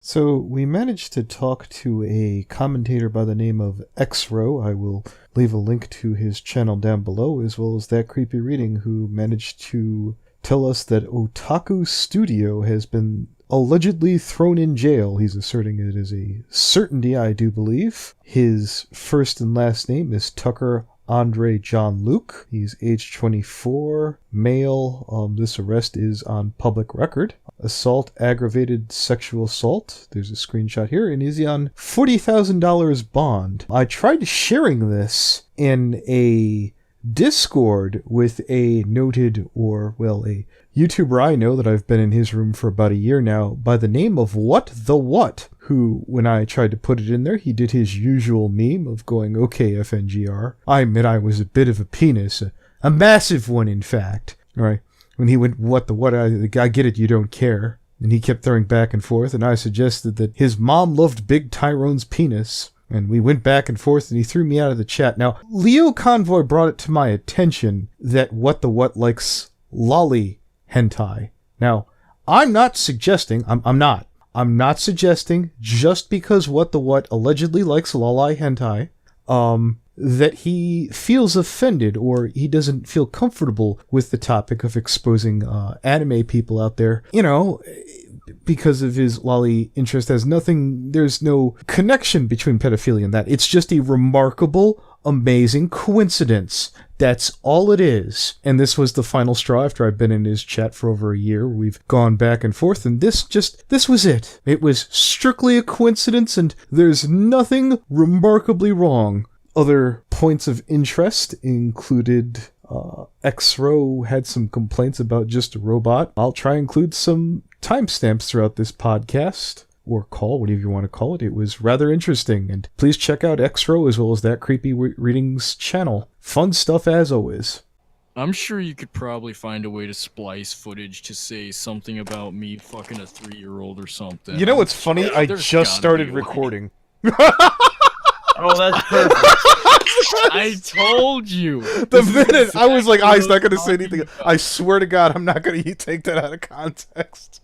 So we managed to talk to a commentator by the name of Exro. I will leave a link to his channel down below, as well as that Creepy Reading, who managed to tell us that Otako Studio has been allegedly thrown in jail. He's asserting it as a certainty, I do believe. His first and last name is Tucker Andre John Luke. He's age 24, male. This arrest is on public record. Assault, aggravated sexual assault. There's a screenshot here, and he's on $40,000 bond. I tried sharing this in a Discord with a noted, or, well, a YouTuber I know that I've been in his room for about a year now by the name of WatTheWut, who, when I tried to put it in there, he did his usual meme of going, okay, FNGR. I admit I was a bit of a penis, a massive one, in fact. Right? When he went, what the what, I get it, you don't care. And he kept throwing back and forth, and I suggested that his mom loved Big Tyrone's penis. And we went back and forth, and he threw me out of the chat. Now, Leo Convoy brought it to my attention that WatTheWut likes lolly hentai. Now, I'm not suggesting, I'm not suggesting, just because WatTheWut allegedly likes lolly hentai, that he feels offended or he doesn't feel comfortable with the topic of exposing anime people out there. You know, because of his lolly interest has nothing, there's no connection between pedophilia and that. It's just a remarkable, amazing coincidence. That's all it is. And this was the final straw after I've been in his chat for over a year. We've gone back and forth, and this was it. It was strictly a coincidence, and there's nothing remarkably wrong. Other points of interest included Xro had some complaints about just a robot. I'll try and include some timestamps throughout this podcast, or call, whatever you want to call it. It was rather interesting, and please check out Xro as well as that Creepy Readings channel. Fun stuff as always. I'm sure you could probably find a way to splice footage to say something about me fucking a 3-year-old or something. You know what's funny? I just started recording. Oh, that's perfect. I told you. The minute I was like, he's not going to say anything. I swear to God, I'm not going to take that out of context.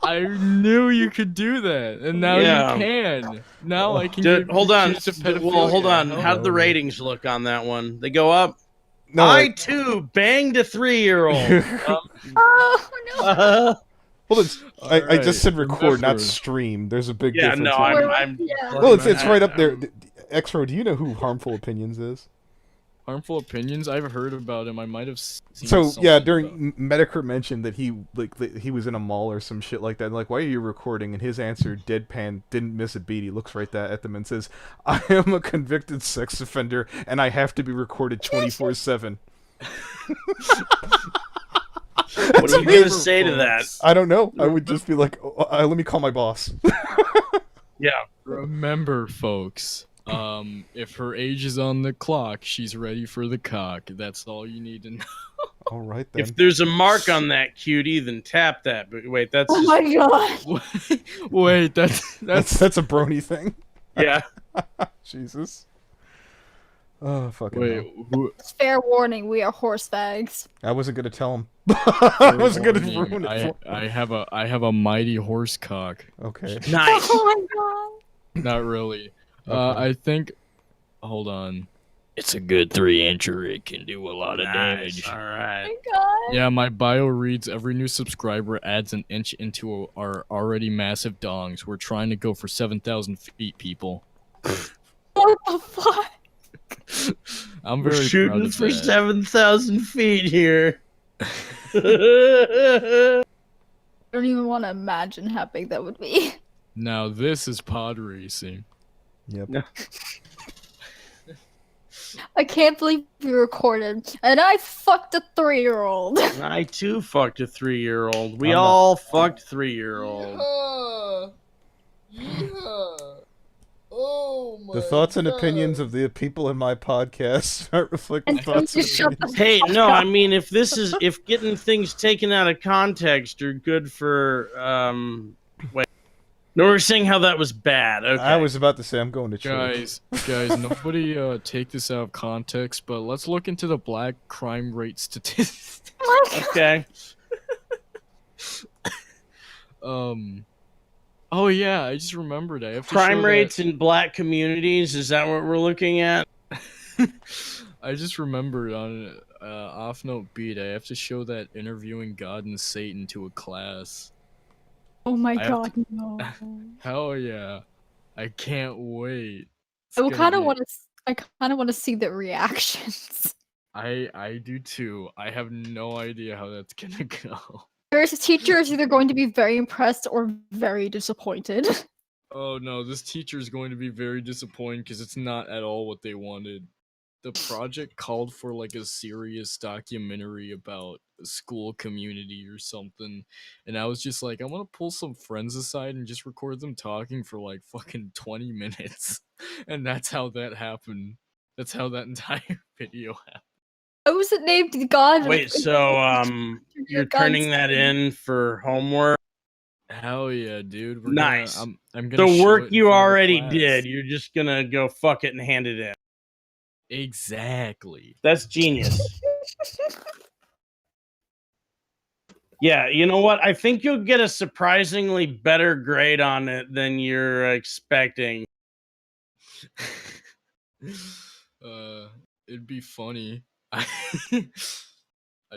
I knew you could do that, and now you can. Now I can. Hold on. Well, hold on. How did the ratings look on that one? They go up? No, I, too, banged a 3-year-old. Oh, no. Well, I just said record, not stream. There's a big difference. No, I'm well, it's right up there. Xro, do you know who Harmful Opinions is? Harmful Opinions? I've heard about him. I might have seen So, yeah, during Medicare mentioned that he was in a mall or some shit like that. And like, why are you recording? And his answer, deadpan, didn't miss a beat. He looks right at them and says, I am a convicted sex offender, and I have to be recorded 24/7. What are you going to say to that? I don't know. I would just be like, let me call my boss. Yeah. Remember, folks, if her age is on the clock, she's ready for the cock. That's all you need to know. All right, then. If there's a mark on that cutie, then tap that. But wait, that's Oh my god. Wait, that's a brony thing. Yeah. Jesus. Oh, fucking wait. Fair warning, we are horse bags. I wasn't gonna tell him. I wasn't gonna ruin it. I have a mighty horse cock. Okay. Nice. Oh my god. Not really. Okay. I think. Hold on. It's a good 3-incher. It can do a lot of damage. All right. Oh my god. Yeah, my bio reads every new subscriber adds an inch into our already massive dongs. We're trying to go for 7,000 feet, people. What the fuck? I'm very We're shooting proud of for that. 7,000 feet here. I don't even want to imagine how big that would be. Now this is pod racing. Yep. I can't believe you recorded. And I fucked a 3-year-old. I too fucked a 3-year-old. We all fucked 3-year-old. Yeehaw! Oh my The thoughts and God. opinions of the people in my podcast aren't reflecting And thoughts you and shut opinions. the Hey, fuck no, up. I mean, if getting things taken out of context are good for, wait. No, we're saying how that was bad. Okay. I was about to say I'm going to church. Guys, nobody take this out of context, but let's look into the black crime rate statistics. Oh my god. Okay. Oh yeah, I just remembered. I have to Crime show rates that. in black communities, is that what we're looking at? I just remembered on off note beat. I have to show that interviewing God and Satan to a class. Oh my I have god, no. Hell yeah! I can't wait. It's I gonna kind of be. want to. I kind of want to see the reactions. I do too. I have no idea how that's gonna go. There's a teacher is either going to be very impressed or very disappointed. Oh no, this teacher is going to be very disappointed because it's not at all what they wanted. The project called for like a serious documentary about a school community or something, and I was just like, I want to pull some friends aside and just record them talking for like fucking 20 minutes, and that's how that happened. That's how that entire video happened. What was it named? God. Wait, so you're God's turning that in for homework? Hell yeah, dude. We're Nice. I'm gonna The show work it in you front of the already class. did, you're just gonna go fuck it and hand it in. Exactly. That's genius. Yeah, you know what? I think you'll get a surprisingly better grade on it than you're expecting. It'd be funny. I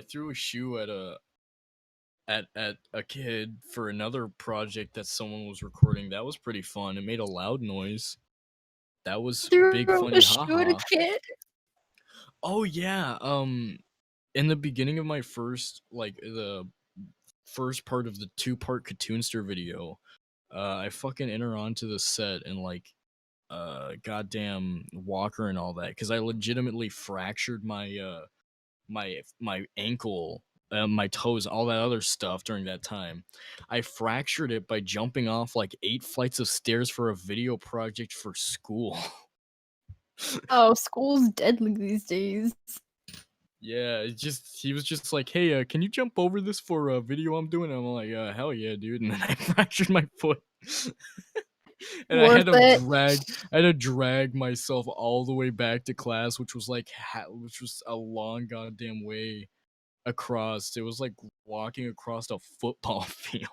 threw a shoe at a kid for another project that someone was recording. That was pretty fun. It made a loud noise. That was big Threw funny a shoe at a haha. kid. Oh yeah. In the beginning of my first the first part of the 2-part Katoonster video, I fucking enter onto the set and goddamn Walker and all that because I legitimately fractured my ankle, my toes, all that other stuff during that time. I fractured it by jumping off like 8 flights of stairs for a video project for school. Oh, school's deadly these days. Yeah, he was just like, "Hey, can you jump over this for a video I'm doing?" I'm like, "Hell yeah, dude!" And then I fractured my foot, and Worth it. I had to drag myself all the way back to class, which was which was a long goddamn way across. It was like walking across a football field.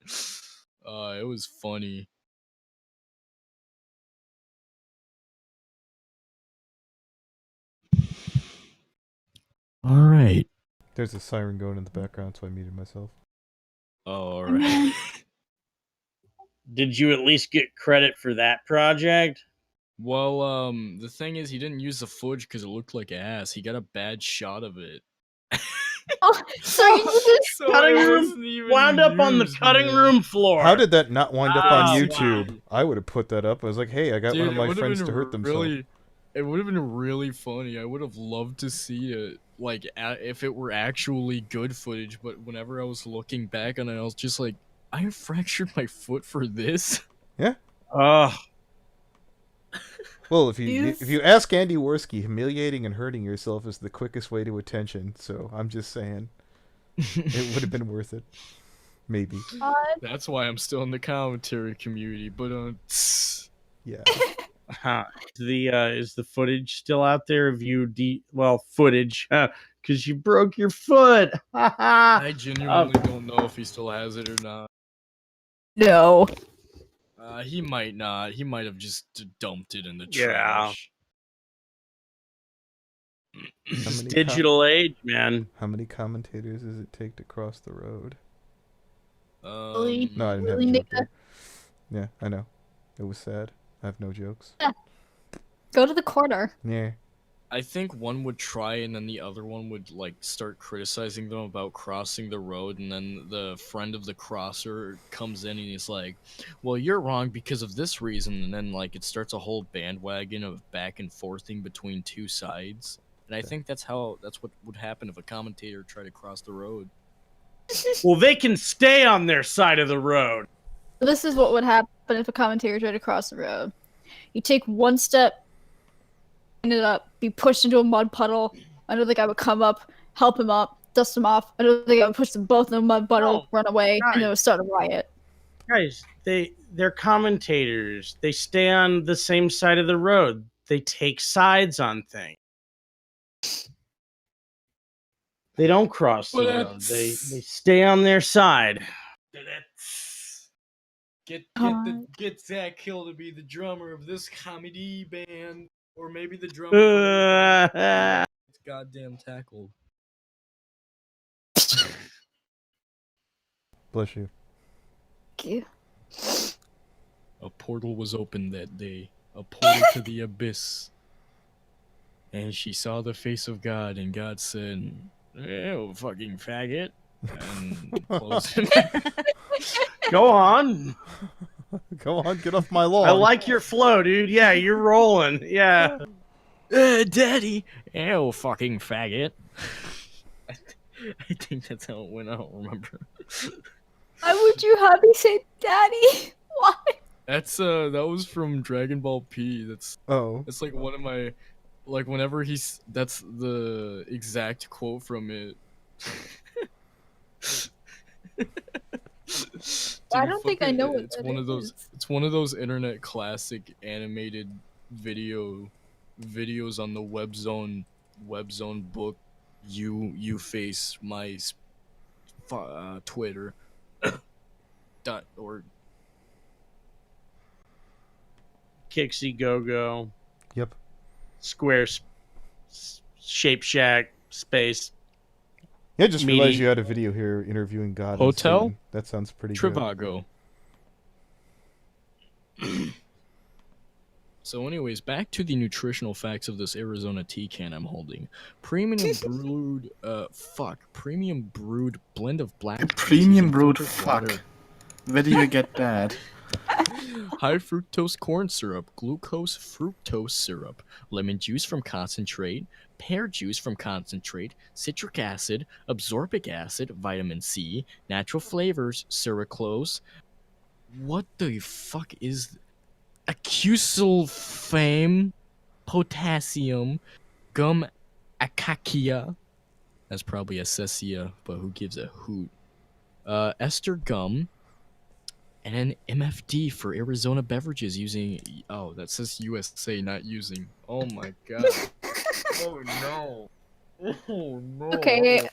It was funny. All right. There's a siren going in the background, so I muted myself. Oh, all right. Did you at least get credit for that project? Well, the thing is, he didn't use the footage because it looked like ass. He got a bad shot of it. Oh, so you just So Cutting it room wasn't even wound up on the used, cutting man. room floor. How did that not wind up on Oh, YouTube? wow. I would have put that up. I was like, hey, I got Dude, one of it my would've friends been to hurt themselves. It would have been really funny. I would have loved to see it, like, if it were actually good footage. But whenever I was looking back on it, I was just like, I fractured my foot for this. Yeah. Ugh. Well, if you ask Andy Worski, humiliating and hurting yourself is the quickest way to attention. So I'm just saying, it would have been worth it. Maybe. That's why I'm still in the commentary community. But Yeah. Huh. Is the footage still out there of you? Footage, because you broke your foot. I genuinely don't know if he still has it or not. no. He might not. He might have just dumped it in the Yeah. trash. Digital age, man. How many commentators does it take to cross the road? Really? No, I didn't have a joke there. Yeah, I know. It was sad. I have no jokes. Go to the corner. Yeah. I think one would try and then the other one would like start criticizing them about crossing the road, and then the friend of the crosser comes in and he's like, well, you're wrong because of this reason, and then like it starts a whole bandwagon of back and forthing between two sides. And I think that's what would happen if a commentator tried to cross the road. Well, they can stay on their side of the road. This is what would happen if a commentator tried to cross the road. You take one step, ended up, be pushed into a mud puddle. Another guy would come up, help him up, dust him off. Another guy would push them both in a mud puddle, run away, and it would start a riot. Guys, they're commentators. They stay on the same side of the road. They take sides on things. They don't cross the road. They stay on their side. Get Zach Hill to be the drummer of this comedy band, or maybe the drummer. It's goddamn tackled. Bless you. Thank you. A portal was opened that day, a portal to the abyss. And she saw the face of God, and God said, "Ew, fucking faggot," and closed it. Go on. Go on, get off my lawn. I like your flow, dude. Yeah, you're rolling. Yeah. Daddy, ew, fucking faggot. I think that's how it went. I don't remember. Why would you have me say daddy? Why? That's that was from Dragon Ball P. That's like one of my, like, whenever that's the exact quote from it. I don't think I know what it's that one of those. is. It's one of those internet classic animated videos on the webzone book. You face my Twitter .org. Kixie Go Go. Yep. Square Shape Shack Space. Yeah, just Meaty. realized you had a video here interviewing God. and Hotel? Satan. That sounds pretty good. Trivago. So anyways, back to the nutritional facts of this Arizona tea can I'm holding. Premium brewed blend of black spices Premium and brewed filtered fuck. water. Where do you get that? High fructose corn syrup, glucose fructose syrup, lemon juice from concentrate, pear juice from concentrate, citric acid, absorbic acid, vitamin C, natural flavors, sucralose. What the fuck is acusylfame, potassium, gum acacia. That's probably acesia, but who gives a hoot? Ester gum. And an MFD for Arizona beverages using... Oh, that says USA, not using. Oh my god. Oh no. Oh no. Okay,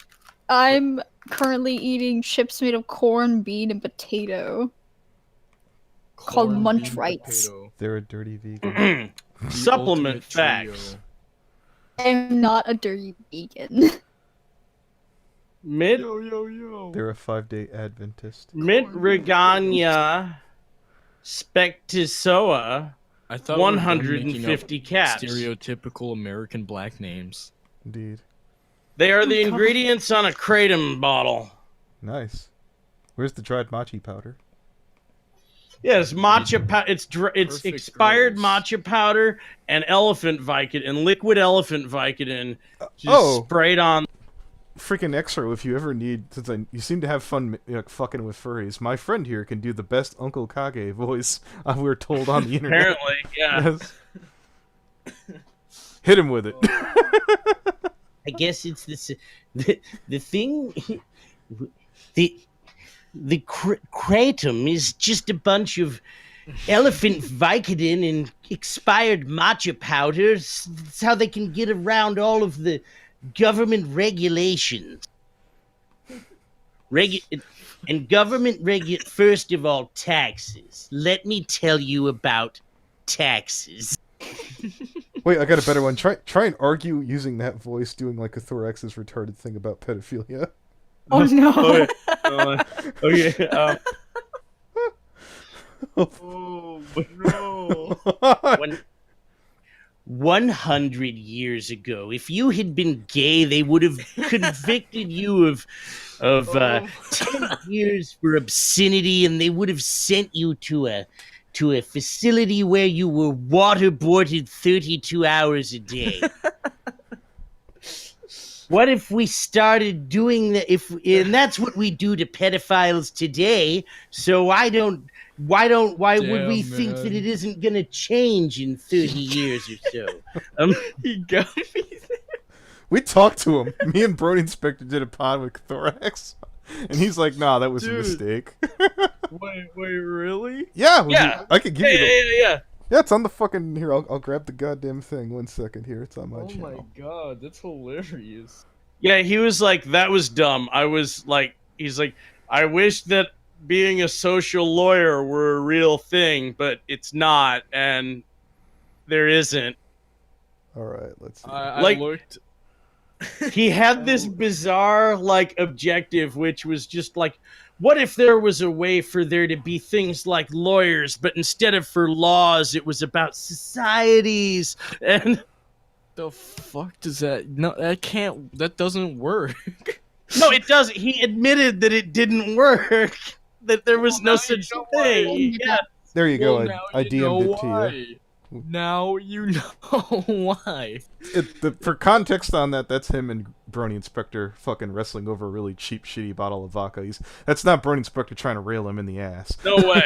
I'm currently eating chips made of corn, bean, and potato. Called Corn, Munch bean, Rights. potato. They're a dirty vegan. The Supplement ultimate facts. trio. I'm not a dirty vegan. Mid Yo. They're a 5-day Adventist. Regania Spectisoa. I thought we were done 150 making up caps. stereotypical American black names. Indeed. They are the ingredients on a kratom bottle. Nice. Where's the dried matcha powder? Yeah, it's matcha. It's Perfect expired girls. matcha powder and elephant Vicodin and liquid elephant Vicodin. Just sprayed on. Freaking Exro, if you ever need, since you seem to have fun fucking with furries, my friend here can do the best Uncle Kage voice we're told on the internet. Apparently, yeah. Yes. Hit him with it. I guess it's this the thing. The kratom is just a bunch of elephant Vicodin and expired matcha powders. That's how they can get around all of the government regulations. First of all, taxes. Let me tell you about taxes. Wait, I got a better one. Try and argue using that voice doing like a Thorax's retarded thing about pedophilia. Oh no. Okay. Oh no. 100 years ago, if you had been gay, they would have convicted you of 10 years for obscenity, and they would have sent you to a facility where you were waterboarded 32 hours a day. What if we started doing that? And that's what we do to pedophiles today. So why would we think that it isn't going to change in 30 years or so? He got me. We talked to him. Me and Brony Inspector did a pod with Thorax, and he's like, "Nah, that was a mistake." Wait, really? Yeah. Yeah. I could give you the... Yeah. Yeah, it's on the fucking... Here, I'll grab the goddamn thing. 1 second here. It's on my channel. Oh my god, that's hilarious. Yeah, he was like, that was dumb. I was like, he's like, I wish that being a social lawyer were a real thing, but it's not, and there isn't. All right, let's see. I Like- looked. He had this bizarre, like, objective, which was just like, what if there was a way for there to be things like lawyers, but instead of for laws, it was about societies? And The fuck does that? No, that can't. That doesn't work. no, it doesn't. He admitted that it didn't work, that there was Well, no now such you know why. thing. Yeah. There you go. Well, now I you know DM'd it to you. why. Now you know why. For context on that, that's him and Brony Inspector fucking wrestling over a really cheap, shitty bottle of vodka. That's not Brony Inspector trying to rail him in the ass. No way.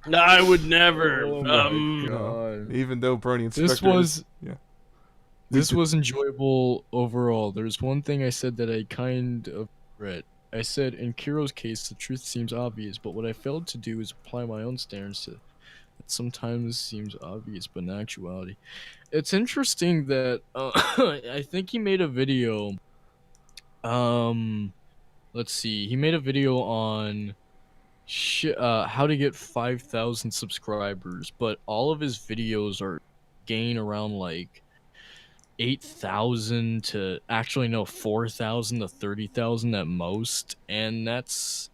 No, I would never. Oh my God. Even though Brony Inspector This was enjoyable overall. There's one thing I said that I kind of regret. I said, in Kiro's case, the truth seems obvious, but what I failed to do is apply my own standards to it. It sometimes seems obvious, but in actuality. It's interesting that, I think he made a video, let's see, he made a video on how to get 5,000 subscribers, but all of his videos are gain around, like, 8,000 to actually no 4,000 to 30,000 at most, and that's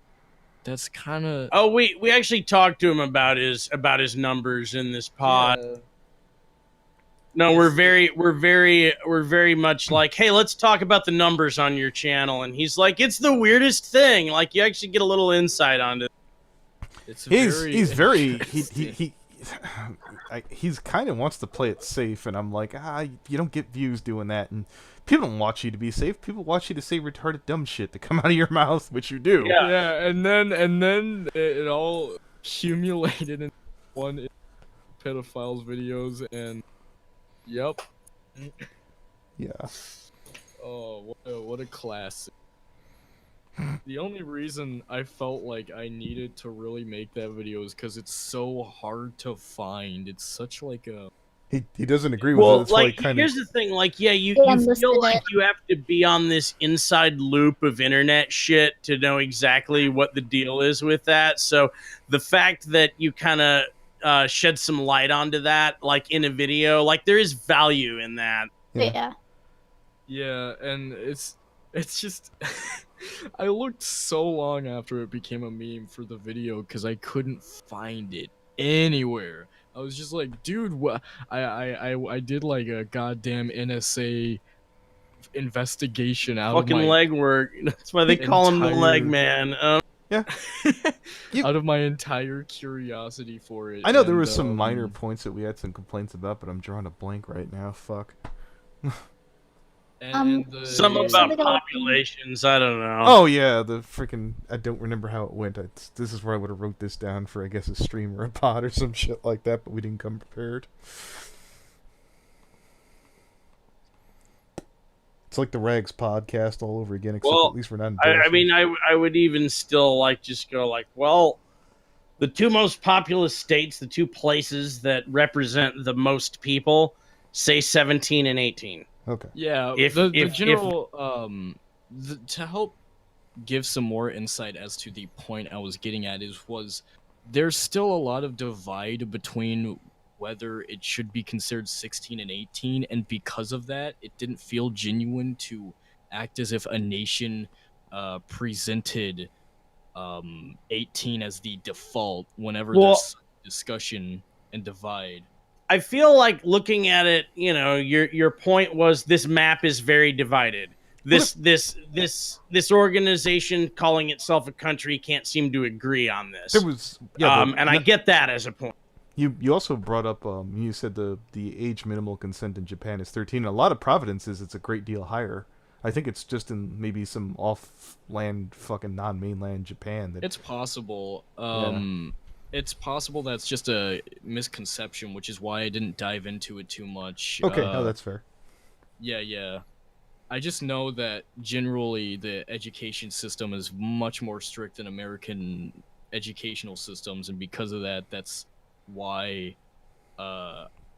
kind of Oh, we actually talked to him about his numbers in this pod. No, we're very much like, hey, let's talk about the numbers on your channel, and he's like, it's the weirdest thing. Like, you actually get a little insight onto it. It's he's very interesting. he's kind of wants to play it safe, and I'm like, you don't get views doing that, and people don't watch you to be safe. People watch you to say retarded dumb shit to come out of your mouth, which you do. Yeah, and then it all accumulated in one pedophiles videos, and yep. Yeah. Oh, what a classic. The only reason I felt like I needed to really make that video is because it's so hard to find. It's such like a... He doesn't agree with it. Well, That's why like, kind here's the thing. Like, yeah, you listed feel like it. you have to be on this inside loop of internet shit to know exactly what the deal is with that. So the fact that you kind of shed some light onto that, like, in a video, like, there is value in that. Yeah. Yeah, and it's just... I looked so long after it became a meme for the video because I couldn't find it anywhere. I was just like, dude, what? I did like a goddamn NSA investigation out Fucking of my legwork. That's why they call him the leg man. Yeah. out of my entire curiosity for it. I know there and, was some minor points that we had some complaints about, but I'm drawing a blank right now. Fuck. and the, Some about something about- populations. I don't know. Oh yeah, the freaking I don't remember how it went. This is where I would have wrote this down for I guess a stream or a pod or some shit like that, but we didn't come prepared. It's like the Rags podcast all over again, except Well, at least we're not. I mean, I would even still like just go like, well, the two most populous states, the two places that represent the most people, say 17 and 18. Okay. Yeah, If- the if- general to help give some more insight as to the point I was getting at was there's still a lot of divide between whether it should be considered 16 and 18, and because of that, it didn't feel genuine to act as if a nation presented 18 as the default whenever Well- there's discussion and divide. I feel like looking at it, you know, your point was this map is very divided. This organization calling itself a country can't seem to agree on this. There was and I get that as a point. You also brought up you said the age minimal consent in Japan is 13. In a lot of provinces it's a great deal higher. I think it's just in maybe some off-land fucking non-mainland Japan that It's possible. Yeah. It's possible that's just a misconception, which is why I didn't dive into it too much. Okay, no, that's fair. Yeah. I just know that generally the education system is much more strict than American educational systems, and because of that, that's why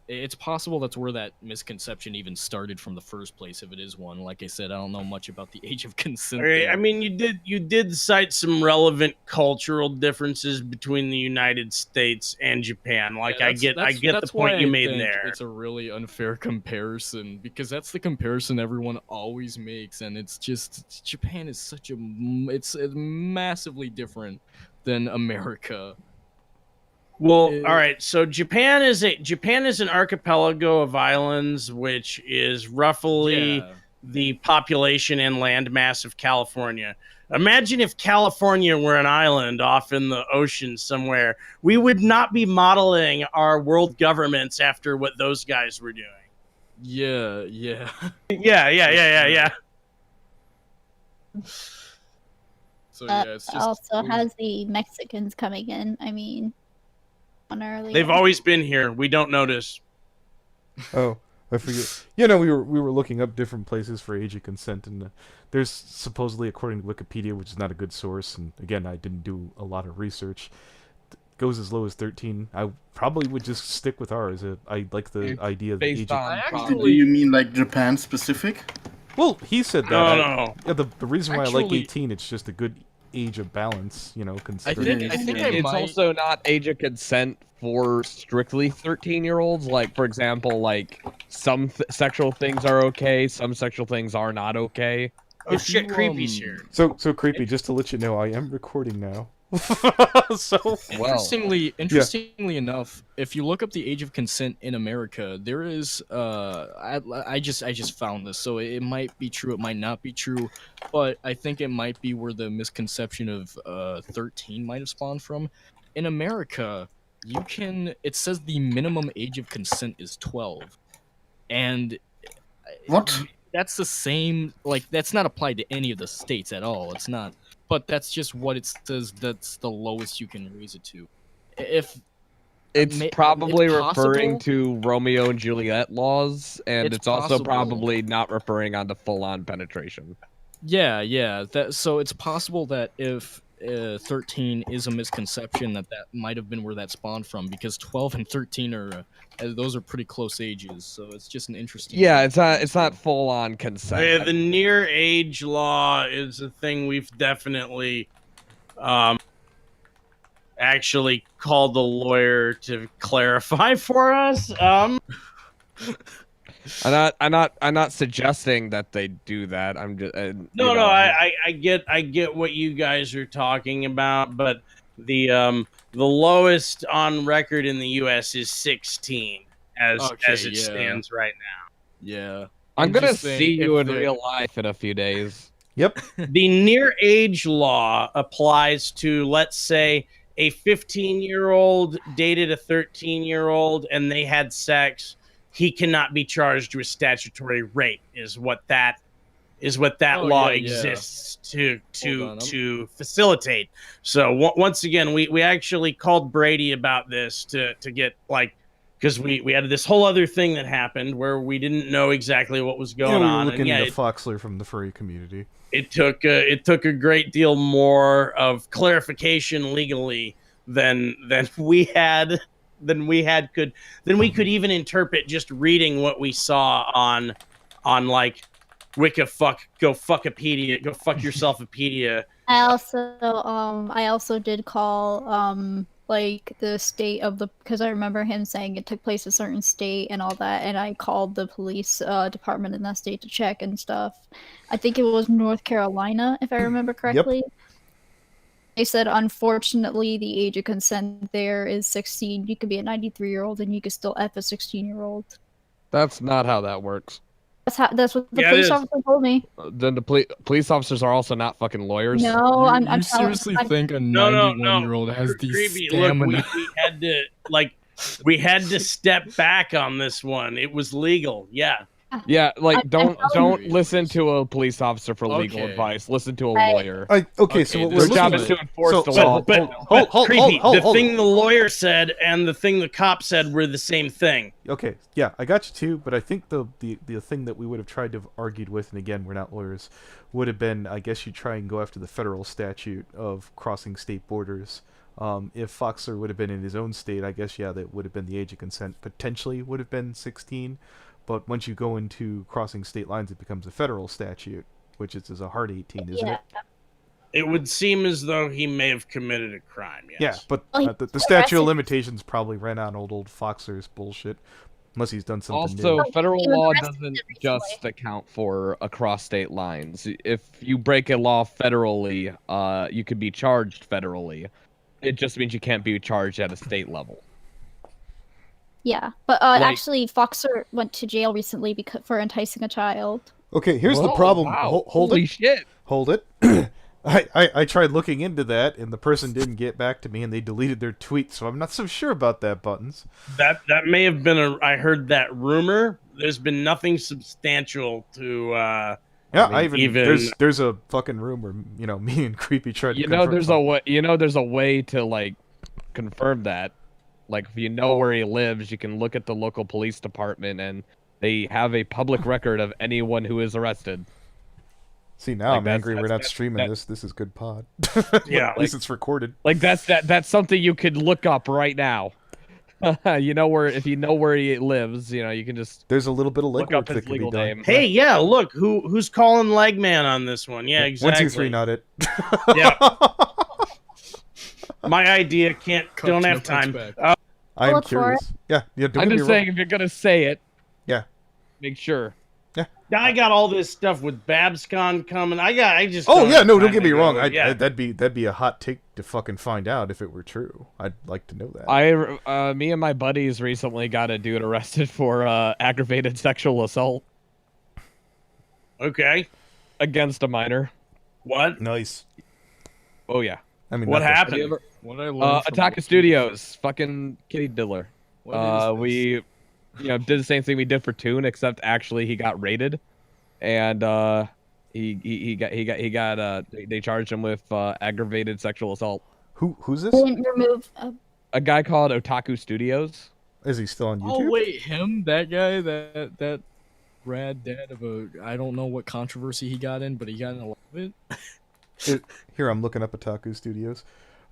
it's possible that's where that misconception even started from the first place, if it is one. Like I said, I don't know much about the age of consent. Okay, there. I mean, you did cite some relevant cultural differences between the United States and Japan. Like, Yeah, I get the why point you I made think there. It's a really unfair comparison because that's the comparison everyone always makes, and it's just Japan is such a it's massively different than America. Well, It- all right. So Japan is an archipelago of islands, which is roughly Yeah. the population and landmass of California. Imagine if California were an island off in the ocean somewhere. We would not be modeling our world governments after what those guys were doing. Yeah. Yeah. So yeah, it's just also it was- has the Mexicans coming in. I mean, on earlier. They've always been here. We don't notice. Oh, I forget. You know, we were looking up different places for age of consent, and there's supposedly, according to Wikipedia, which is not a good source, and again, I didn't do a lot of research, goes as low as 13. I probably would just stick with ours. I like the It's idea of the based age. on Do you mean like Japan specific? Well, he said that. No. Yeah, the reason why I like Actually- 18, it's just a good age of balance. You know, I considering. think I it's might. also not age of consent for strictly 13-year-olds. Like, for example, like some sexual things are okay, some sexual things are not okay. Oh If shit, you, Creepy's here. So creepy. Just to let you know, I am recording now. So Well, Interestingly enough, if you look up the age of consent in America, there is I just found this, so it might be true, it might not be true, but I think it might be where the misconception of 13 might have spawned from. In America, it says the minimum age of consent is 12. And What? that's the same, like, that's not applied to any of the states at all. It's not, but that's just what it says. That's the lowest you can raise it to. If it's it's probably referring possible- to Romeo and Juliet laws, and It's it's also possible. probably not referring on to full-on penetration. yeah, so it's possible that if 13 is a misconception, that might have been where that spawned from, because 12 and 13 are those are pretty close ages, so it's just an interesting. Yeah, it's not full-on consent. Yeah, the near age law is a thing we've definitely actually called the lawyer to clarify for us. I'm not suggesting that they do that. I'm just I get what you guys are talking about, but the lowest on record in the U.S. is 16 as it yeah. stands right now. Yeah. I'm gonna Interesting see you if in they're- real life in a few days. yep. The near age law applies to, let's say, a 15-year-old dated a 13-year-old and they had sex. He cannot be charged with statutory rape. Is what that Oh, law yeah. exists Hold on, to facilitate. So once again, we actually called Brady about this to get, like, because we had this whole other thing that happened where we didn't know exactly what was going we were on. looking And into Foxler from the furry community. it took a great deal more of clarification legally than we could even interpret just reading what we saw on like go fuck yourselfpedia. I also did call like the state of the, because I remember him saying it took place in a certain state and all that, and I called the police department in that state to check and stuff. I think it was North Carolina, if I remember correctly. They said, unfortunately, the age of consent there is 16. You could be a 93-year-old and you could still F a 16-year-old. That's not how that works. That's what the Yeah, it police is. officer told me. Then the police officers are also not fucking lawyers. No, I'm You seriously think a No, 91-year-old has the Creepy, stamina? look, we had to step back on this one. It was legal. Yeah. Yeah, like I'm don't telling you. listen to a police officer for legal Okay. advice. Listen to a I- lawyer. Okay, so what this we're Their job looking is at. to enforce So- the so- law. But Creepy, the hold. thing the lawyer said and the thing the cop said were the same thing. Okay, yeah, I got you too, but I think the thing that we would have tried to have argued with, and again, we're not lawyers, would have been, I guess you try and go after the federal statute of crossing state borders. If Foxler would have been in his own state, I guess, yeah, that would have been the age of consent. Potentially would have been 16. But once you go into crossing state lines, it becomes a federal statute, which is a hard 18, isn't it? It would seem as though he may have committed a crime, yes. Yeah, but Well, the statute of limitations probably ran out on old Foxler's bullshit. Unless he's done something Also, new. federal he was law arrested doesn't recently. just account for across state lines. If you break a law federally, you could be charged federally. It just means you can't be charged at a state level. Yeah, but Like- actually, Foxer went to jail recently for enticing a child. Okay, here's the Whoa, problem. wow. Hold Holy it. shit. Hold it. I tried looking into that, and the person didn't get back to me, and they deleted their tweet, so I'm not so sure about that, Buttons. That may have been I heard that rumor. There's been nothing substantial to Yeah, I mean, there's a fucking rumor, me and Creepy tried to There's a way. There's a way to like confirm that. Like, if you know where he lives, you can look at the local police department, and they have a public record of anyone who is arrested. See, now Like, I'm that's- angry we're that's- not streaming that- this. This is good pod. Yeah, At least it's recorded. Like that's something you could look up right now. If you know where he lives, you can just There's a little bit of look legwork up his that can be legal done. name. Hey, yeah, look, who's calling Legman on this one? Yeah, exactly. 1, 2, 3, not it. Yeah. My idea don't have time. I am Look for curious. Yeah, don't I'm get me just wrong. saying, if you're gonna say it, Yeah. make sure. I got all this stuff with BabsCon coming. I just. Oh don't yeah, have no, time don't get to me wrong. go. Yeah. That'd be a hot take to fucking find out if it were true. I'd like to know that. Me and my buddies recently got a dude arrested for aggravated sexual assault Okay. against a minor. What? Nice. Oh yeah. I mean, What not that- happened? What I learned from Otako this- Studios, fucking kitty diddler. What is this? We, did the same thing we did for Toon, except actually he got raided, and they charged him with aggravated sexual assault. Who's this? Didn't remove. A guy called Otako Studios. Is he still on YouTube? Oh wait, him? That guy? That rad dad of a I don't know what controversy he got in, but he got in a lot of it. Here, I'm looking up Otako Studios.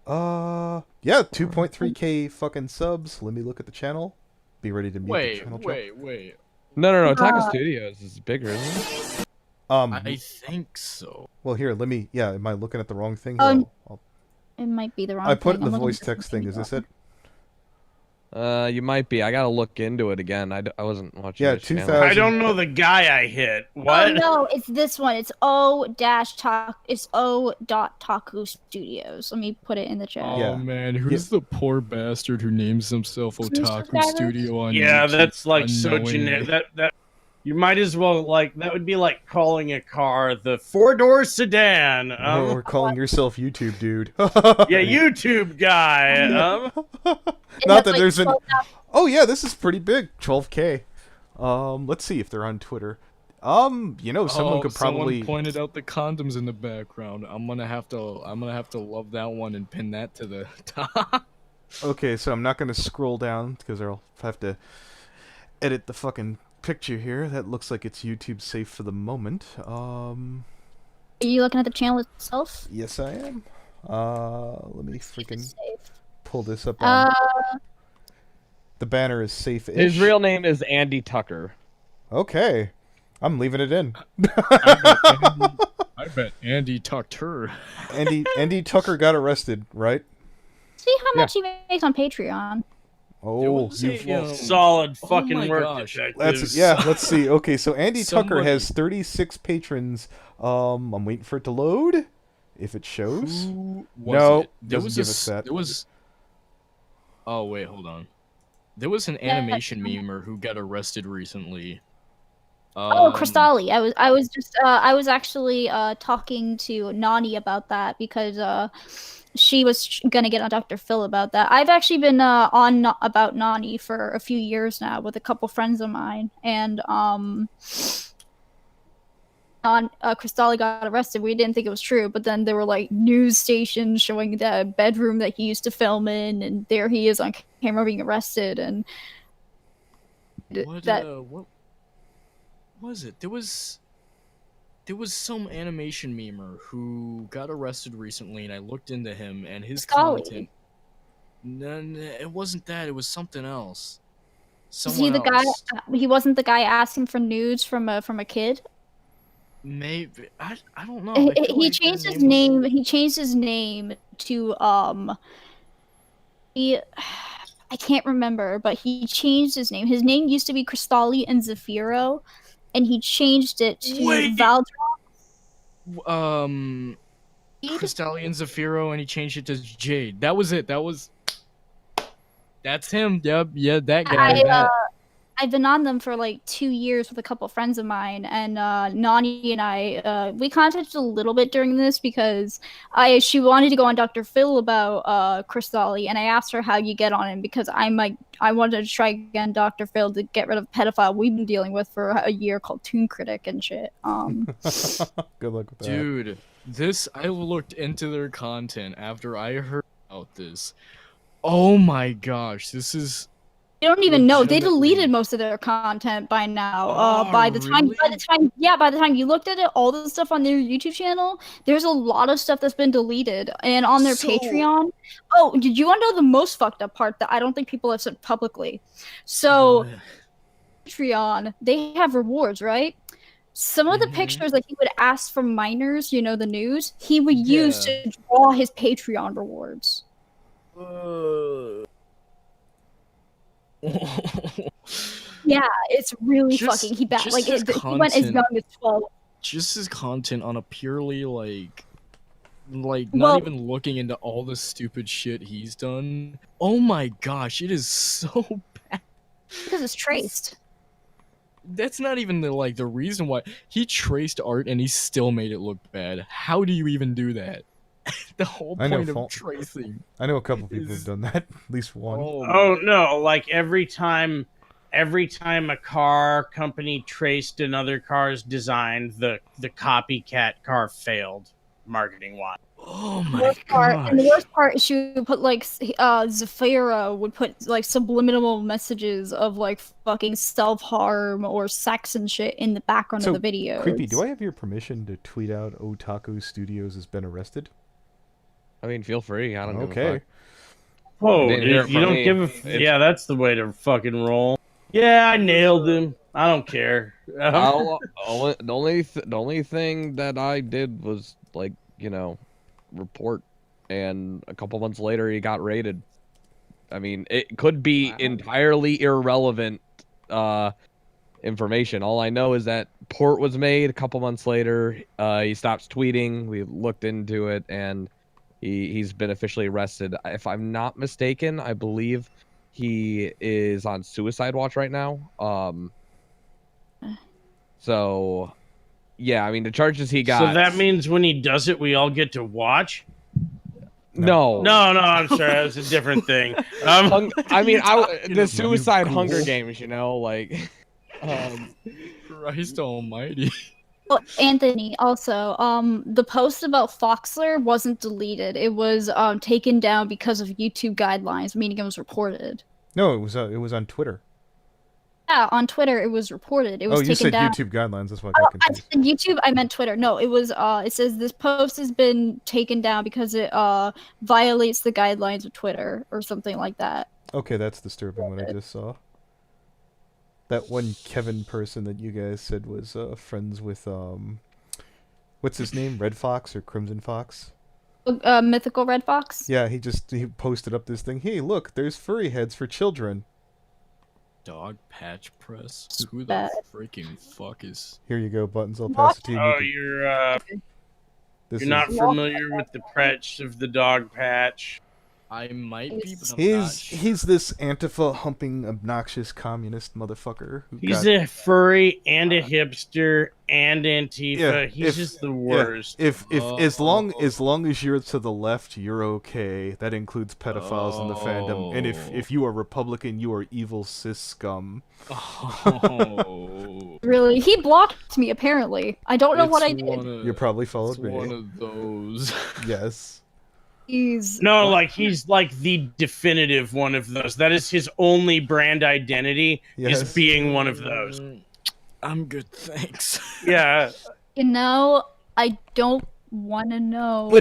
Yeah, 2.3k fucking subs. Let me look at the channel. Be ready to mute the channel. Wait. No. Otako Studios is bigger, isn't it? I think so. Well, here, let me. Yeah, am I looking at the wrong thing? Oh, Here, I'll- It might be the wrong. I put it thing. in the I'm looking voice for text thing. something Is this wrong. it? You might be. I gotta look into it again. I wasn't watching. Yeah, his channel. 2000 I don't know the guy I hit. What? Oh no, it's this one. It's O.Taku Studios. Let me put it in the chat. Oh Yeah. man, who's the poor bastard who names himself Otaku Subscribers? Studio on Yeah, YouTube that's like so unknowingly? generic. That you might as well that would be like calling a car the 4-door sedan. Or calling yourself YouTube dude. Yeah, YouTube guy. And Not that's that like there's an. 12,000 Oh yeah, this is pretty big. 12k. Let's see if they're on Twitter. Someone could probably. Someone pointed out the condoms in the background. I'm gonna have to love that one and pin that to the top. Okay, so I'm not gonna scroll down because I'll have to edit the fucking picture here. That looks like it's YouTube safe for the moment. Are you looking at the channel itself? Yes, I am. Let me freaking Safe. pull this up. On. Uh, The banner is safe. His real name is Andy Tucker. Okay, I'm leaving it in. I bet Andy tucked her. Andy Tucker got arrested, right? see how much he makes on Patreon. Oh, was a, you've Solid Oh fucking my work, gosh. detectives. let's see. Okay, so Andy Tucker Somebody- has 36 patrons. I'm waiting for it to load. If it shows. Who was No, it? There doesn't was give a us s- that. There was. Oh wait, hold on. There was an animation memer who got arrested recently. Crystalli. I was actually talking to Nani about that because she was gonna get on Dr. Phil about that. I've actually been about Nani for a few years now with a couple friends of mine, and Crystalli got arrested. We didn't think it was true, but then there were like news stations showing the bedroom that he used to film in, and there he is on camera being arrested, and What was it? There was some animation memer who got arrested recently, and I looked into him and his Scully. content. No, no, it wasn't that. It was something else. Is he the guy? He wasn't the guy asking for nudes from a kid. Maybe I don't know. He changed his name. He changed his name to He, I can't remember, but he changed his name. His name used to be Crystalli and Zafiro, and he changed it to Valdron. Crystalli and Zafiro, and he changed it to Jade. That was it. That's him. Yep, yeah, that guy. I've been on them for like 2 years with a couple friends of mine, and Nani and I we contacted a little bit during this because she wanted to go on Dr. Phil about Crystalli, and I asked her how you get on him because I wanted to try again Dr. Phil to get rid of a pedophile we've been dealing with for a year called Toon Critic and shit. Good luck with that. Dude, I looked into their content after I heard about this. Oh my gosh, this is. You don't even know they deleted most of their content by now. By the time you looked at it, all the stuff on their YouTube channel, there's a lot of stuff that's been deleted, and on their Patreon. Oh, did you want to know the most fucked up part that I don't think people have said publicly? So, Patreon, they have rewards, right? Some of the pictures that he would ask from minors, the news, he would use to draw his Patreon rewards. Yeah, it's really fucking. He went as young as 12. Just his content on a purely not even looking into all the stupid shit he's done. Oh my gosh, it is so bad. Because it's traced. That's not even the reason why he traced art and he still made it look bad. How do you even do that? The whole point of tracing. I know a couple people who've done that. At least one. Oh no! Like every time a car company traced another car's design, the copycat car failed marketing wise. Oh my god! And the worst part is she would put Zafira would put subliminal messages of fucking self-harm or sex and shit in the background of the video. Creepy, do I have your permission to tweet out Otako Studios has been arrested? I mean, feel free. I don't know. Okay. Whoa, you don't give a... Yeah, that's the way to fucking roll. Yeah, I nailed him. I don't care. The only thing that I did was, report. And a couple months later, he got raided. I mean, it could be entirely irrelevant information. All I know is that port was made a couple months later. He stops tweeting. We looked into it, and... He's been officially arrested. If I'm not mistaken, I believe he is on suicide watch right now. So, yeah, I mean, the charges he got... So that means when he does it, we all get to watch? No, I'm sorry. That was a different thing. I mean, the suicide Hunger Games, Christ almighty. Well, Anthony, also, the post about Foxler wasn't deleted. It was taken down because of YouTube guidelines, meaning it was reported. No, it was on Twitter. Yeah, on Twitter it was reported. It was taken down. YouTube guidelines. That's why I got confused. I said YouTube. I meant Twitter. No, it was. It says this post has been taken down because it violates the guidelines of Twitter or something like that. Okay, that's disturbing. What I just saw. That one Kevin person that you guys said was friends with what's his name? Red Fox or Crimson Fox? Mythical Red Fox? Yeah, he posted up this thing. Hey, look, there's furry heads for children. Dog patch press? Who the freaking fuck is... Here you go, Buttons. I'll pass it to you. Oh, you're not familiar with the patch of the dog patch. I might be, but I'm not sure. He's this Antifa-humping, obnoxious communist motherfucker. He's a furry and a hipster and Antifa. Yeah, he's just the worst. Yeah. As long as you're to the left, you're okay. That includes pedophiles in the fandom. And if you are Republican, you are evil cis scum. Oh. Really? He blocked me, apparently. I don't know what I did. You probably followed me. One of those. Yes. He's like the definitive one of those. That is his only brand identity, is being one of those. I'm good, thanks. Yeah. I don't want to know.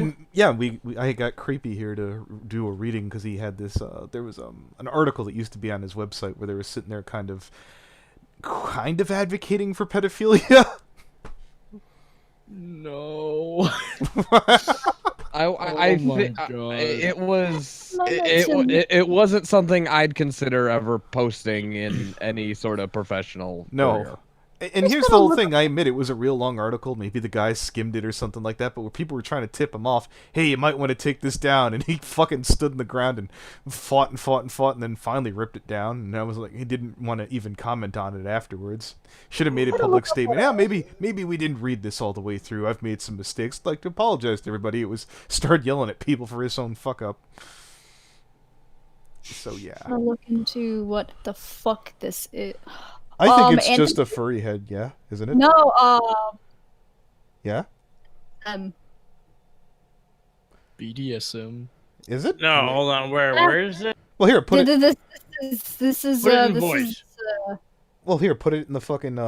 I got Creepy here to do a reading because he had this. There was an article that used to be on his website where they were sitting there kind of advocating for pedophilia. No. I my think God. it wasn't something I'd consider ever posting in any sort of professional career. No. And here's the whole thing. I admit it was a real long article. Maybe the guy skimmed it or something like that. But where people were trying to tip him off, hey, you might want to take this down. And he fucking stood in the ground and fought and then finally ripped it down. And I was like, he didn't want to even comment on it afterwards. Should have made a public statement. Yeah, maybe we didn't read this all the way through. I've made some mistakes. I'd like to apologize to everybody. It was started yelling at people for his own fuck up. So yeah. I'll look into what the fuck this is. I think it's just a furry head, yeah, isn't it? No, Yeah? BDSM. Is it? No, hold on. Where is it? Well, here, put it. This is Put it in this voice. is. Well, here, put it in the fucking.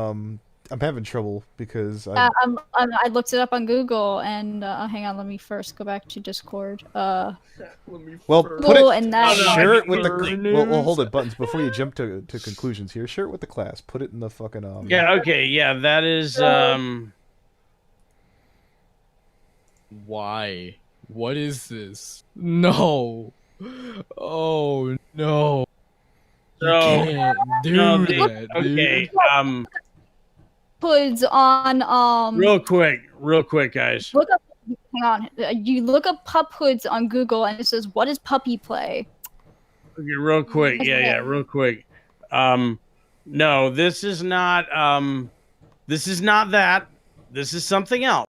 I'm having trouble because I. I looked it up on Google and hang on, let me first go back to Discord. Well, Well, put it. And that Share it with the. Burners. Well, hold it, Buttons. Before you jump to conclusions here, share it with the class. Put it in the fucking. Yeah. Okay. Yeah. That is. Why? What is this? No. Oh no. You So can't do no, that, dude. okay. hoods on Real quick, guys. look up hang on. You look up pup hoods on Google and it says what is puppy play? Okay, real quick. Yeah. Real quick. No, this is not. This is not that. This is something else.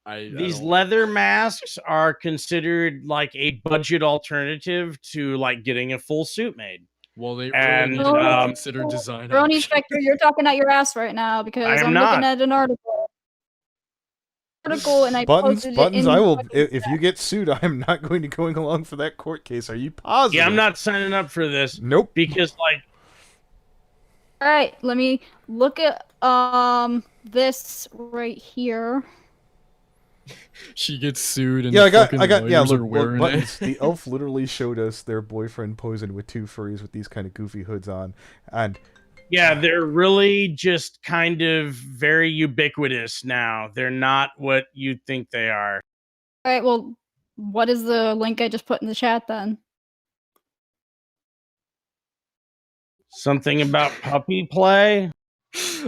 These don't- leather masks are considered like a budget alternative to like getting a full suit made. Well, they and, really need to um, consider design. Brony options. Spectre, you're talking out your ass right now because I am I'm not. looking at an article and I Buttons, posted Buttons. it in I will. If you get sued, I'm not going to going along for that court case. Are you positive? Yeah, I'm not signing up for this Nope. because like All right, let me look at this right here. She gets sued and Yeah, the fucking yeah. lawyers Look, are wearing Buttons. it. The elf literally showed us their boyfriend posing with two furries with these kind of goofy hoods on, and yeah, they're really just kind of very ubiquitous now. They're not what you think they are. All right, well, what is the link I just put in the chat then? Something about puppy play?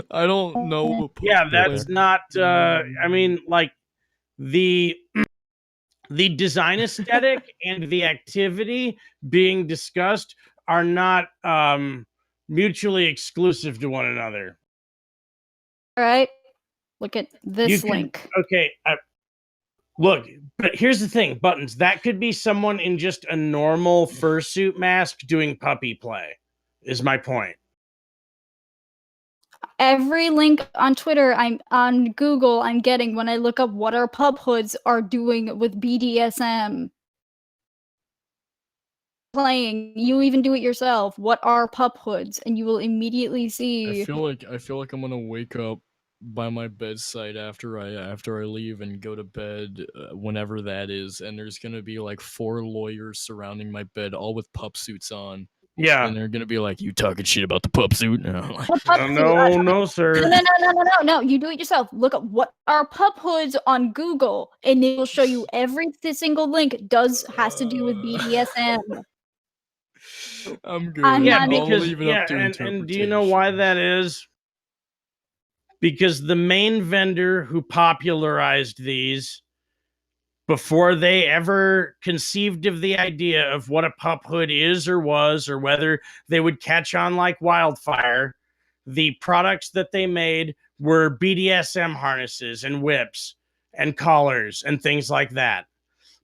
I don't know. What Yeah, puppy that's play- not I mean like the design aesthetic and the activity being discussed are not mutually exclusive to one another. All right, look at this You can- link. Okay, look, but here's the thing, Buttons. That could be someone in just a normal fursuit mask doing puppy play, is my point. Every link on Twitter, I'm on Google, I'm getting when I look up what our pub hoods are doing with BDSM. Playing, you even do it yourself. What are pup hoods? And you will immediately see. I feel like I'm gonna wake up by my bedside after I leave and go to bed whenever that is, and there's gonna be like 4 lawyers surrounding my bed, all with pup suits on, Yeah. and they're gonna be like, "You talking shit about the pup suit?" And I'm like, What pup suit? No, sir. No. You do it yourself. Look up what are pup hoods on Google, and it will show you every single link has to do with BDSM. I'm good. Yeah, I'll because leave it up to and do you know why that is? Because the main vendor who popularized these before they ever conceived of the idea of what a pup hood is or was, or whether they would catch on like wildfire, the products that they made were BDSM harnesses and whips and collars and things like that.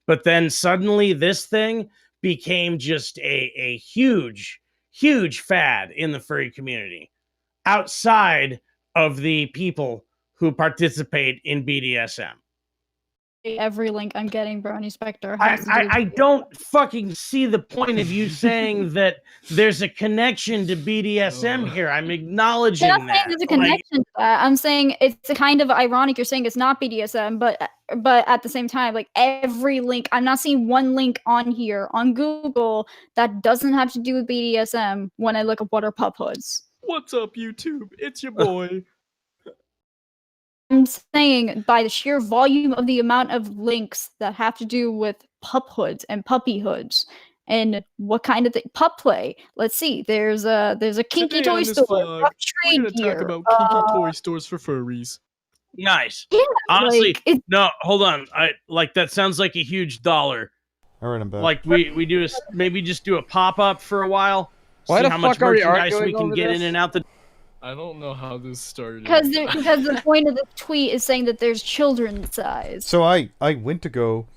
But then suddenly this thing became just a huge, huge fad in the furry community outside of the people who participate in BDSM. Every link I'm getting, Brony Spectre. has to do with I don't fucking see the point of you saying that there's a connection to BDSM here. I'm acknowledging I'm not saying that. there's a connection to that. I'm saying it's a kind of ironic. You're saying it's not BDSM, but at the same time, like every link, I'm not seeing one link on here on Google that doesn't have to do with BDSM when I look up what are pup hoods. What's up, YouTube? It's your boy. I'm saying by the sheer volume of the amount of links that have to do with pup hoods and puppy hoods and what kind of pup play. Let's see. There's a kinky Today toy on this store. vlog, Rough we're trade gonna gear. talk about kinky toy stores for furries. Nice. Yeah, Honestly, like, no, hold on. That sounds like a huge dollar. All right, I'm back. Like we do maybe just do a pop-up for a while. Why see the how much fuck are we merchandise we arguing can over get this? in and out the I don't know how this started. because the point of the tweet is saying that there's children's size. So I went to go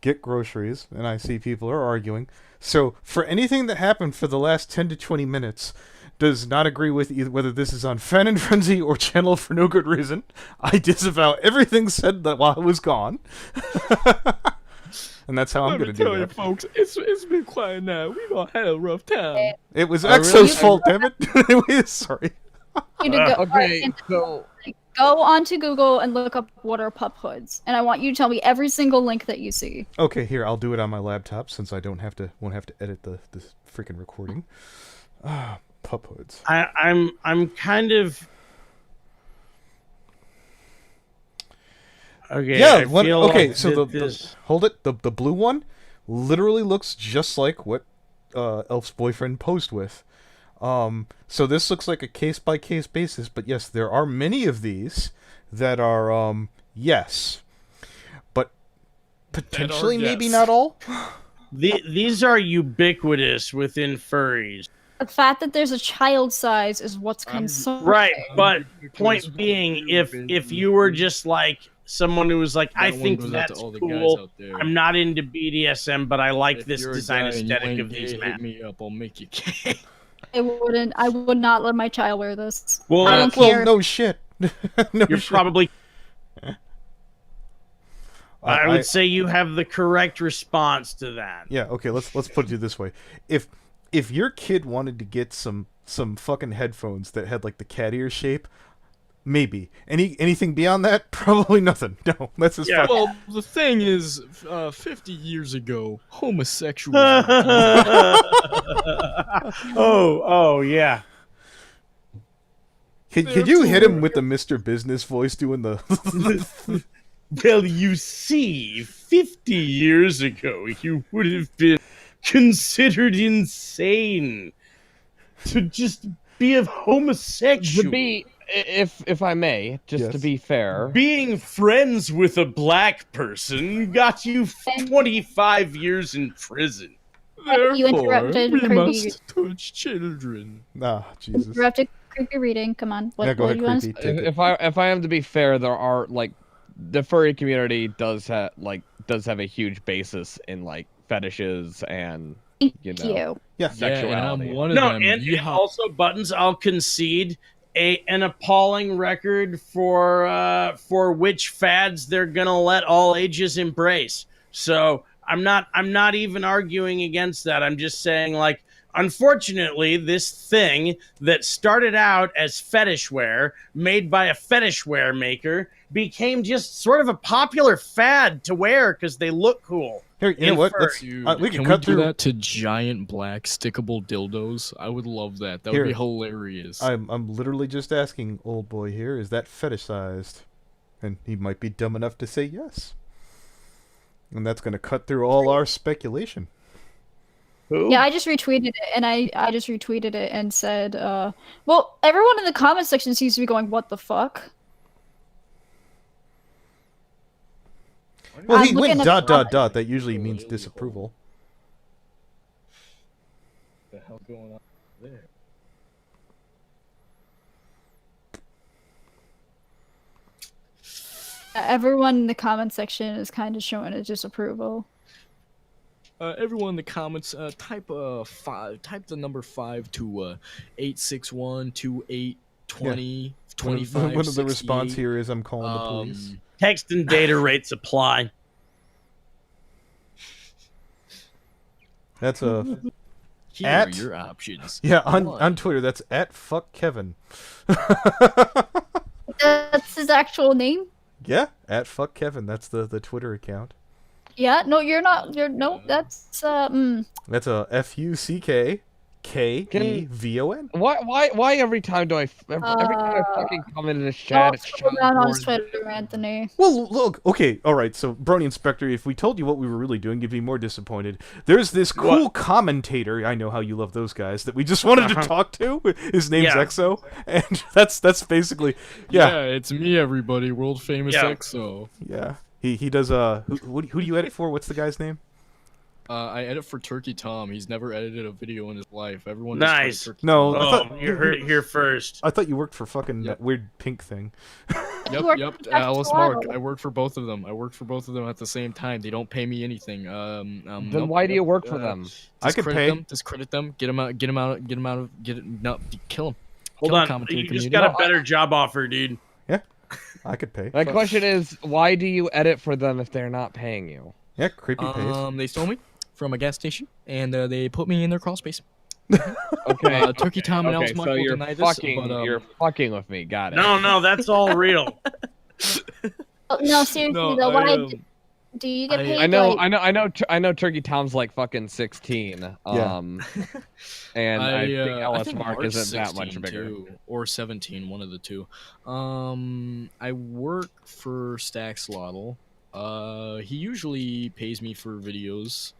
get groceries, and I see people are arguing. So for anything that happened for the last 10 to 20 minutes does not agree with either whether this is on Fan and Frenzy or channel for no good reason. I disavow everything said that while I was gone. And that's how I'm going to do tell you, that. folks, it's been quiet now. We've all had a rough time. It was Oh, Exo's really? fault, damn it. Anyways, sorry. You to go, Okay, so go onto Google and look up what are pup hoods, and I want you to tell me every single link that you see. Okay, here, I'll do it on my laptop since I won't have to edit this freaking recording. Pup hoods. I'm kind of okay. Yeah, I feel okay, like so this... hold it. The blue one literally looks just like what Elf's boyfriend posed with. So this looks like a case-by-case basis, but yes, there are many of these that are, yes. But potentially maybe yes. not all? These are ubiquitous within furries. The fact that there's a child size is what's concerning. Right, but point being, if you were just like someone who was like, I think that's cool, I'm not into BDSM, but I like this design aesthetic of these hit maps. me up, I'll make you gay. I would not let my child wear this. Well, I don't care. no shit. No You're shit. probably... I would say you have the correct response to that. Yeah, okay, let's put it this way. If your kid wanted to get some fucking headphones that had like the cat ear shape, maybe. Anything beyond that? Probably nothing. No, that's as far. Well, the thing is, 50 years ago, homosexuals. oh yeah. Could you hit him with the Mr. Business voice doing the... Well, you see, 50 years ago, you would have been considered insane to just be a homosexual. to be, if I may, just to Yes. be fair, Being friends with a black person got you 25 years in prison. You Therefore, interrupted we Creepy. must touch children. Ah, Jesus. Interrupted creepy reading. Come on. Yeah, go ahead, do you want to Creepy. Take it. if I am to be fair, there are like the furry community does have a huge basis in like fetishes and Thank you know. you. Yeah. Yeah, and Sexuality. I'm one of No, them. and also, Buttons, I'll concede an appalling record for which fads they're gonna let all ages embrace. So I'm not even arguing against that. I'm just saying, like, unfortunately, this thing that started out as fetish wear, made by a fetish wear maker, became just sort of a popular fad to wear because they look cool. Here, you know what? Let's, Dude, we can can cut we do through. that to giant black stickable dildos? I would love that. That would be Here. hilarious. I'm literally just asking old boy here, is that fetishized? And he might be dumb enough to say yes. And that's going to cut through all our speculation. Who? Yeah, I just retweeted it, and I just retweeted it and said, well, everyone in the comment section seems to be going, what the fuck? Well, he I'm went looking at the dot. That usually means disapproval. What the hell going on there? Everyone in the comment section is kind of showing a disapproval. Everyone in the comments, type the number 5 to 861-2820-25. One of the response here is I'm calling the police. Text and data rates apply. That's a Here At- are your options. yeah One. on Twitter. That's at fuck Kevin. That's his actual name. Yeah, at fuck Kevin. That's the Twitter account. Yeah, no, you're not. You're no. That's That's a FUCKKEVON. Why every time do every time I fucking come into this chat, Don't it's scroll chat down on boards. Twitter, Anthony. Well, look, okay, all right. So, Brony Inspector, if we told you what we were really doing, you'd be more disappointed. There's this cool commentator. I know how you love those guys that we just wanted to talk to. His name's Exo, and that's basically Yeah, it's me, everybody. World famous Yeah. EXO. yeah. He does who do you edit for? What's the guy's name? I edit for Turkey Tom. He's never edited a video in his life. Everyone Nice. Just Turkey No, Tom. I Oh, thought you heard it here first. I thought you worked for fucking Yep. that weird pink thing. Yep. Alice Mark. Toronto. I work for both of them. I work for both of them at the same time. They don't pay me anything. Then nope, why do you yep, work for them? I could discredit pay. them. Discredit them. Get them out. Get them out. Get them out of. Get it. No, kill them. Hold Kill the on, commentary you just community. got a better job offer, dude. I could pay. My question is, why do you edit for them if they're not paying you? Yeah, creepy pays. They stole me from a gas station and they put me in their crawl space. Okay, Turkey Tom and Alice okay, Mark so will you're deny this, fucking, but, you're fucking with me. Got it. No, that's all real. Oh, no, seriously No, though. I, Why do you get I- paid? I know, like, I know. Turkey Tom's like fucking 16. And I think Alice think Mark Mark's isn't that much 16 bigger. too, or 17, one of the two. I work for Staxlotl. He usually pays me for videos.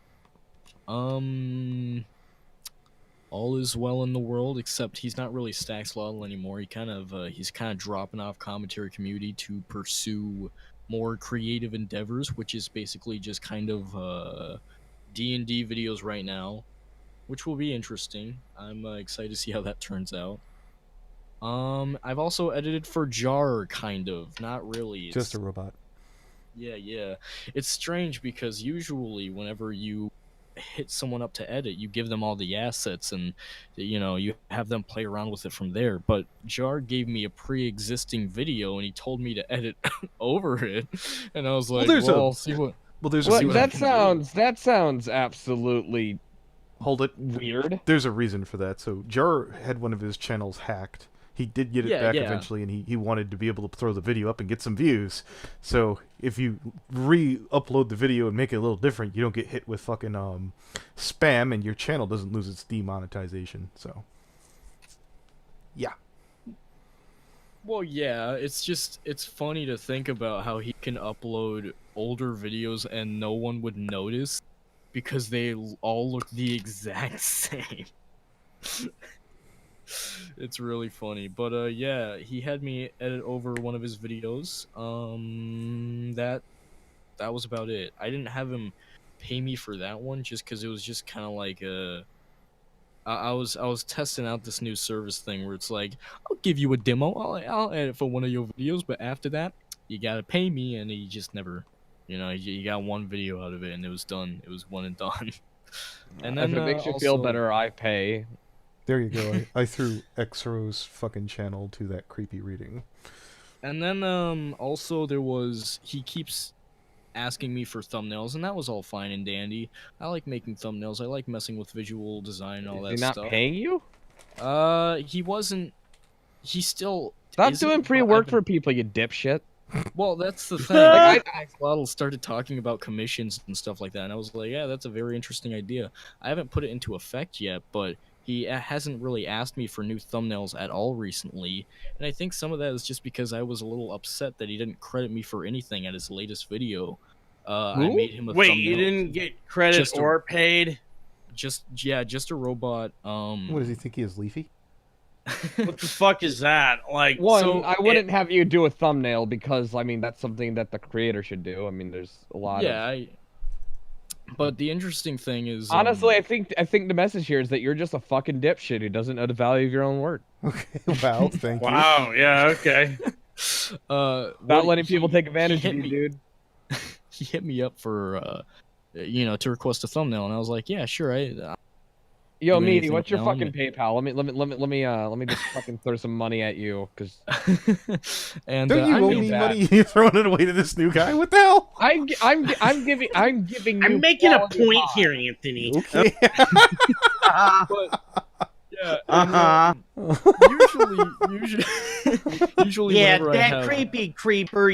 All is well in the world, except he's not really Staxlotl anymore. He's kind of dropping off commentary community to pursue more creative endeavors, which is basically just kind of D&D videos right now, which will be interesting. I'm excited to see how that turns out. I've also edited for Jar, kind of. Not really. Just a robot. Yeah. It's strange because usually whenever you hit someone up to edit, you give them all the assets and you have them play around with it from there. But Jar gave me a pre-existing video and he told me to edit over it, and I was like, there's I'll see what. Well, there's Well, a what I that can do. sounds absolutely hold it. weird. There's a reason for that. So Jar had one of his channels hacked. He did get it Yeah, back yeah. eventually, and he wanted to be able to throw the video up and get some views. So if you re-upload the video and make it a little different, you don't get hit with fucking spam, and your channel doesn't lose its demonetization. So yeah. Well, yeah, it's funny to think about how he can upload older videos and no one would notice because they all look the exact same. It's really funny, but yeah, he had me edit over one of his videos. That was about it. I didn't have him pay me for that one just because it was just kind of like I was testing out this new service thing where it's like, I'll give you a demo, I'll edit for one of your videos, but after that you gotta pay me, and he just never, you got one video out of it and it was done. It was one and done. And then If it makes you feel also- better, I pay. There you go. I threw Exro's fucking channel to that creepy reading. And then also he keeps asking me for thumbnails, and that was all fine and dandy. I like making thumbnails. I like messing with visual design and all Is that he stuff. not paying you? He wasn't. He still. Stop isn't, doing but pre-work I've been- for people, you dipshit. Well, that's the thing. Like, Axolotl started talking about commissions and stuff like that, and I was like, yeah, that's a very interesting idea. I haven't put it into effect yet, but he hasn't really asked me for new thumbnails at all recently, and I think some of that is just because I was a little upset that he didn't credit me for anything at his latest video. I made him a Wait, thumbnail. you didn't get credit Just a- or paid? Just a robot. What does he think he is, Leafy? What the fuck is that? Like, One, so I wouldn't have you do a thumbnail because, I mean, that's something that the creator should do. I mean, there's a lot of... But the interesting thing is, Honestly, I think the message here is that you're just a fucking dipshit who doesn't know the value of your own work. Okay, wow, thank you. Wow, yeah, okay. Not letting people take advantage of you, dude. He hit me up for to request a thumbnail, and I was like, yeah, sure. Yo, do me, anything what's your now, fucking PayPal? Let me just fucking throw some money at you, cause and Don't you I owe made me that. money? You're throwing it away to this new guy? What the hell? I'm giving you. I'm making a quality point pie. here, Anthony. Okay. But yeah, Uh-huh. usually Yeah, whenever I that have, creepy creeper.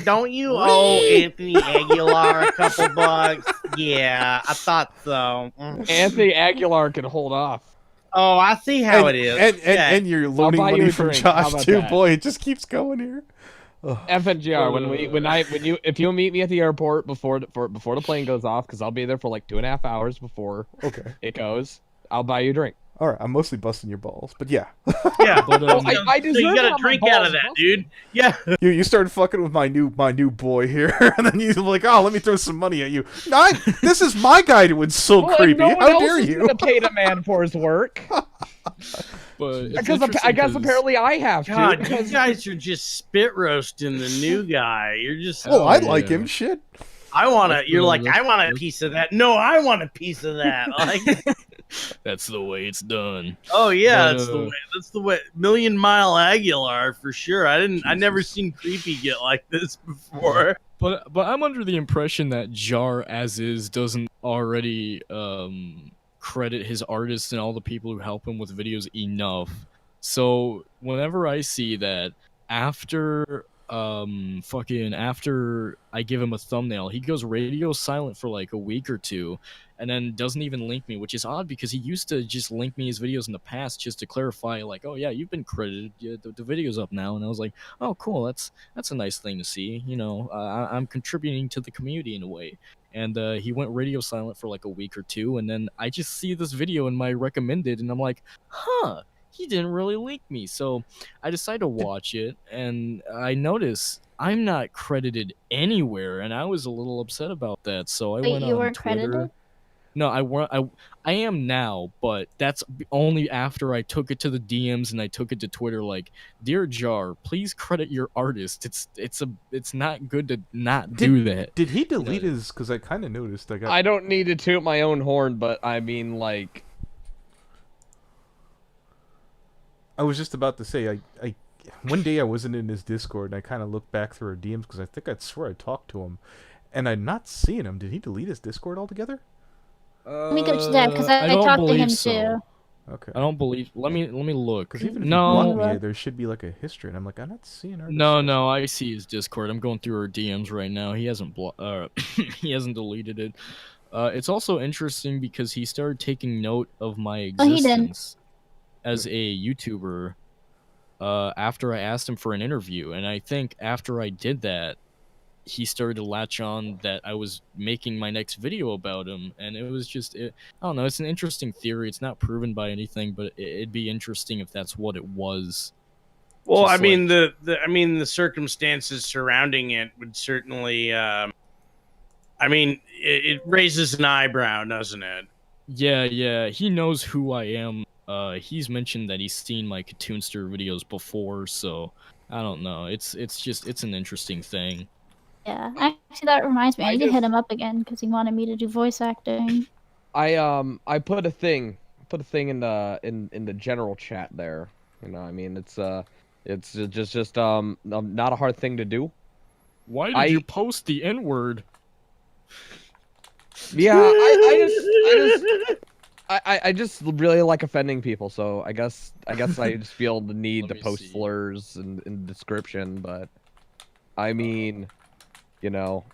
Don't you owe Anthony Aguilar a couple bucks? Yeah, I thought so. Anthony Aguilar can hold off. Oh, I see how it is. And you're loaning buy you money a from drink. How Josh about too. that? Boy, it just keeps going here. FNGR, if you meet me at the airport before the plane goes off, because I'll be there for like 2.5 hours before Okay. it goes, I'll buy you a drink. All right. I'm mostly busting your balls, but yeah. Yeah, but I so you got a drink out of that, dude. Yeah. You started fucking with my new boy here, and then you're like, oh, let me throw some money at you. No, this is my guy to insult Well, creepy. no one How else dare is you? gonna pay the man for his work. but it's Because I interesting guess 'cause- apparently I have to. God, you because- guys are just spit roasting the new guy. You're just. Oh, I Oh, like yeah. him. Shit. I want to. You're like, that's- I want a piece of that. No, I want a piece of that. Like, That's the way it's done. oh yeah, But, that's the way. That's the way. Million Mile Aguilar for sure. I never Jesus. seen creepy get like this before. But I'm under the impression that Jar as is doesn't already credit his artists and all the people who help him with videos enough. So whenever I see that after after I give him a thumbnail, he goes radio silent for like a week or two and then doesn't even link me, which is odd because he used to just link me his videos in the past just to clarify like, oh yeah, you've been credited, yeah, the video's up now. And I was like, oh cool, that's a nice thing to see, you know. I'm contributing to the community in a way. And he went radio silent for like a week or two, and then I just see this video in my recommended and I'm like, huh, he didn't really link me. So I decided to watch it, and I noticed I'm not credited anywhere, and I was a little upset about that. So I Wait, went you on weren't Twitter. credited? No, I am now, but that's only after I took it to the DMs and I took it to Twitter. Like, dear Jar, please credit your artist. It's not good to not do that. Did he delete his? Because I kind of noticed. I don't need to toot my own horn, but I mean, like, I was just about to say, I one day I wasn't in his Discord, and I kind of looked back through our DMs because I think I swear I talked to him, and I'm not seeing him. Did he delete his Discord altogether? Let me go to that because I don't talked to him believe so. too. Okay. I don't believe. Let me look. Because even if No. he blocked me, there should be like a history, and I'm like, I'm not seeing our. No, I see his Discord. I'm going through our DMs right now. He hasn't he hasn't deleted it. It's also interesting because he started taking note of my Oh, he didn't. existence as a YouTuber after I asked him for an interview, and I think after I did that, he started to latch on that I was making my next video about him, and it was just, I don't know, it's an interesting theory. It's not proven by anything, but it'd be interesting if that's what it was. Well, Just I mean the circumstances surrounding it would certainly. I mean, it raises an eyebrow, doesn't it? Yeah, he knows who I am. He's mentioned that he's seen my Katoonster videos before, so I don't know. It's an interesting thing. Yeah, actually, that reminds me. I I need to just- hit him up again because he wanted me to do voice acting. I put a thing in the general chat there. You know, I mean, it's just not a hard thing to do. Why did you post the N-word? Yeah, I just really like offending people, so I guess I just feel the need to Let me post see. slurs in the description, but I mean, you know,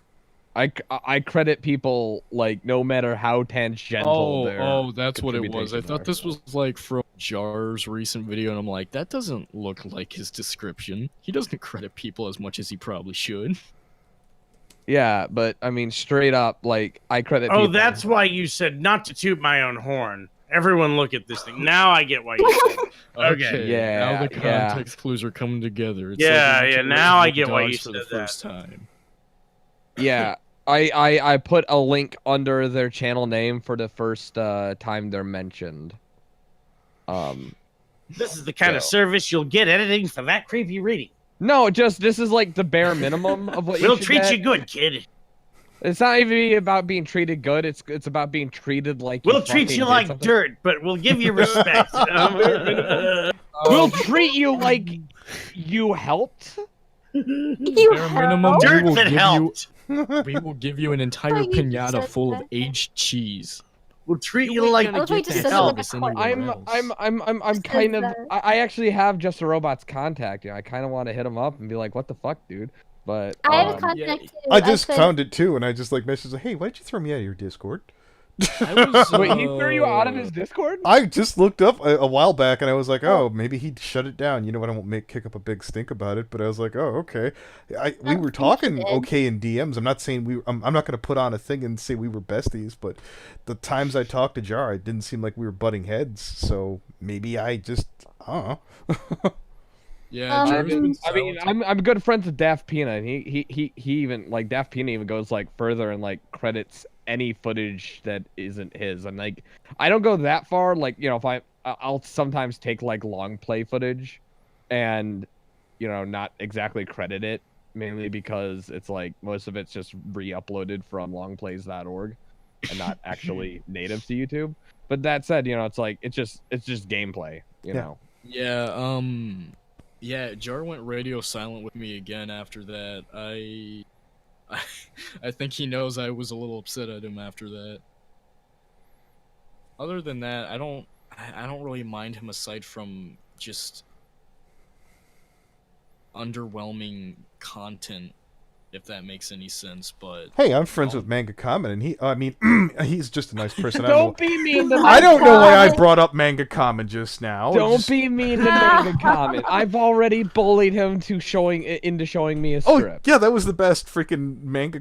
I credit people like no matter how tangential their That's what it was. I contributions thought are. this was like from Jar's recent video, and I'm like, that doesn't look like his description. He doesn't credit people as much as he probably should. Yeah, but I mean, straight up, like I credit. Oh, people. that's why you said not to toot my own horn. Everyone look at this thing. Now I get why you said it. Okay. Yeah, Now the yeah. context clues are coming together. It's Yeah, like yeah, watching now I Reservoir get why you Dogs for the said that. first time. Yeah, I put a link under their channel name for the first time they're mentioned. This is the kind of So- service you'll get editing for that creepy reading. No, just this is like the bare minimum of what you We'll should treat get. you good, kid. It's not even about being treated good. It's about being treated like We'll treat fucking you did like something. dirt, but we'll give you respect. We'll treat you like you helped. You Bare minimum, help? Dirt we will that give you helped. we will give you an entire Oh, you just pinata said full of that. aged cheese. We'll treat you ain't like gonna I love how you get just that said it like service a quite- anywhere else. I'm Says kind of. that. I actually have Just a Robot's contact. You know, I kind of want to hit him up and be like, "What the fuck, dude?" But I have a yeah, contact too. I just could- found it too, and I just like messaged, like, hey, why'd you throw me out of your Discord? I was, wait, he threw you out of his Discord? I just looked up a while back, and I was like, oh, maybe he'd shut it down. You know what? I won't kick up a big stink about it, but I was like, oh, okay. We were talking okay in DMs. I'm not saying I'm not going to put on a thing and say we were besties, but the times I talked to Jar, it didn't seem like we were butting heads. So maybe I just, I don't know. Yeah, Um, Jar's been I mean, silent. I'm good friends with Daft Pina, and he even like Daft Pina even goes like further and like credits any footage that isn't his, and like I don't go that far. Like, you know, if I'll sometimes take like long play footage, and you know, not exactly credit it, mainly because it's like most of it's just re-uploaded from longplays.org and not actually native to YouTube. But that said, you know, it's like it's just gameplay, you know. Yeah, yeah, Jar went radio silent with me again after that. I think he knows I was a little upset at him after that. Other than that, I don't really mind him aside from just underwhelming content, if that makes any sense, but Hey, I'm friends with Manga Kamen, and he's just a nice person. Don't be mean to I don't know why I God. brought up Manga Kamen just now. Don't Just- be mean to Manga Comment. I've already bullied him into showing me a Oh, strip. yeah, that was the best freaking manga.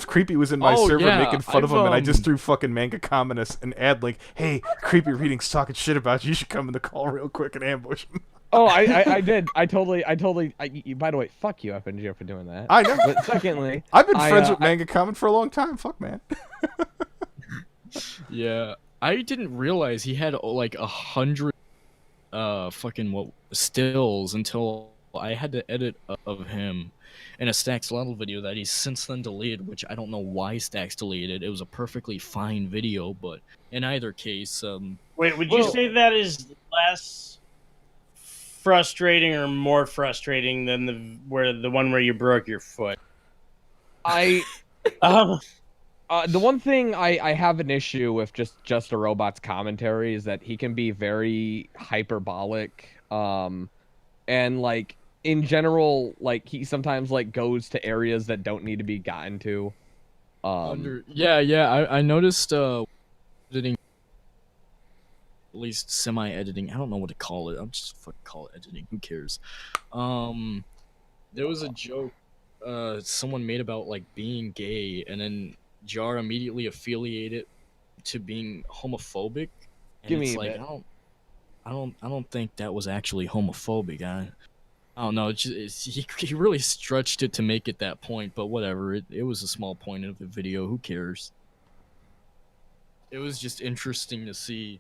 Creepy was in my Oh, server yeah, making fun of I've, him, and I just um, threw fucking Manga Kamen an ad link. Hey, Creepy Reading's talking shit about you. You should come in the call real quick and ambush him. Oh, I did. I totally. By the way, fuck you, FNGO, for doing that. I know. But secondly, I've been friends I- with Manga Kamen for a long time. Fuck, man. yeah, I didn't realize he had like 100 fucking what stills until I had to edit of him in a Stacks Level video that he's since then deleted, which I don't know why Stacks deleted. It was a perfectly fine video, but in either case, Wait, would you say that is less frustrating or more frustrating than the one where you broke your foot? I Um, the one thing I have an issue with just a robot's commentary is that he can be very hyperbolic, and like in general, like he sometimes like goes to areas that don't need to be gotten to. I noticed editing, at least semi-editing. I don't know what to call it. I'm just fucking call it editing. Who cares? There was a joke someone made about like being gay, and then Jar immediately affiliated to being homophobic. And Give it's me a like bit. I don't think that was actually homophobic. I don't know. He really stretched it to make it that point, but whatever. It was a small point of the video. Who cares? It was just interesting to see.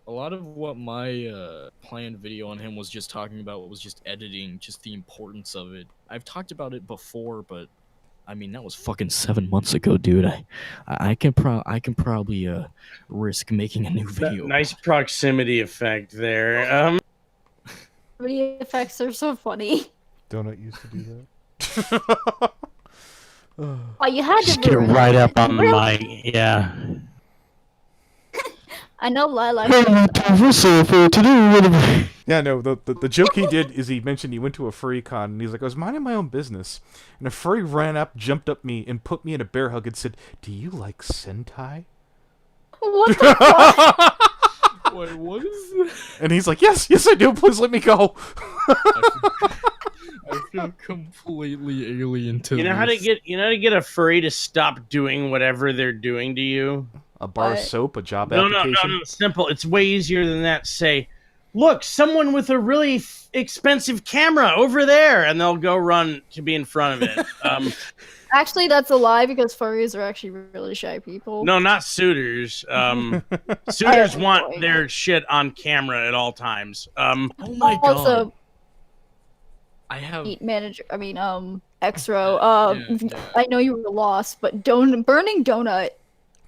A lot of what my planned video on him was just talking about was just editing, just the importance of it. I've talked about it before, but I mean that was fucking 7 months ago, dude. I can probably risk making a new video. nice proximity effect there. Video effects are so funny. Donut used to do that. Oh, you had to Just get ruin it. right up on the Really? mic. Yeah. I know Lilac. Yeah, no, the joke he did is he mentioned he went to a furry con, and he's like, I was minding my own business, and a furry ran up, jumped up me, and put me in a bear hug and said, do you like Sentai? What the fuck? Wait, what is this? And he's like, yes, I do, please let me go. I feel completely alien to You know how to get a furry to stop doing whatever they're doing to you? A bar of What? soap, a job No, application. simple. It's way easier than that. Say, look, someone with a really expensive camera over there, and they'll go run to be in front of it. Actually, that's a lie because furries are actually really shy people. No, not suitors. Suitors Oh, want boy. their shit on camera at all times. Oh my god! Also, I have. Exro. Yeah. I know you were lost, but burning donut.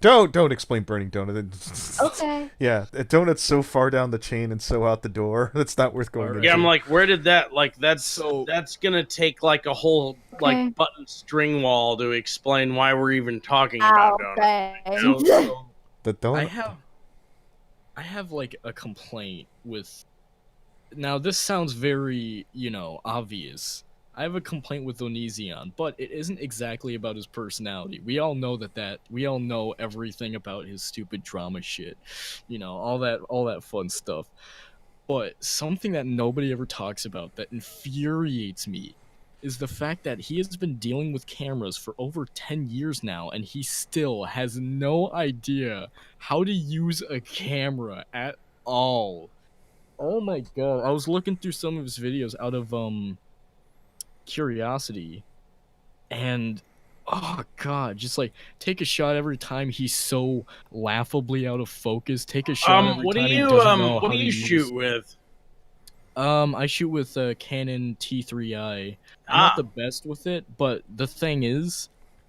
Don't explain burning donut. Okay. Yeah, a donut's so far down the chain and so out the door. That's not worth going into. Yeah, I'm like, where did that, like, that's So- that's gonna take, like, a whole, Okay. like, button string wall to explain why we're even talking about donut. Okay. So The donut. I have like a complaint with. Now this sounds very, obvious. I have a complaint with Onision, but it isn't exactly about his personality. We all know we all know everything about his stupid drama shit. All that fun stuff. But something that nobody ever talks about that infuriates me is the fact that he has been dealing with cameras for over 10 years now, and he still has no idea how to use a camera at all. Oh my god. I was looking through some of his videos out of curiosity, and oh god, just like take a shot every time he's so laughably out of focus. Take a shot every What do time he you doesn't know what how do to you use- shoot with? I shoot with a Canon T3i. I'm not the best with it, but the thing is,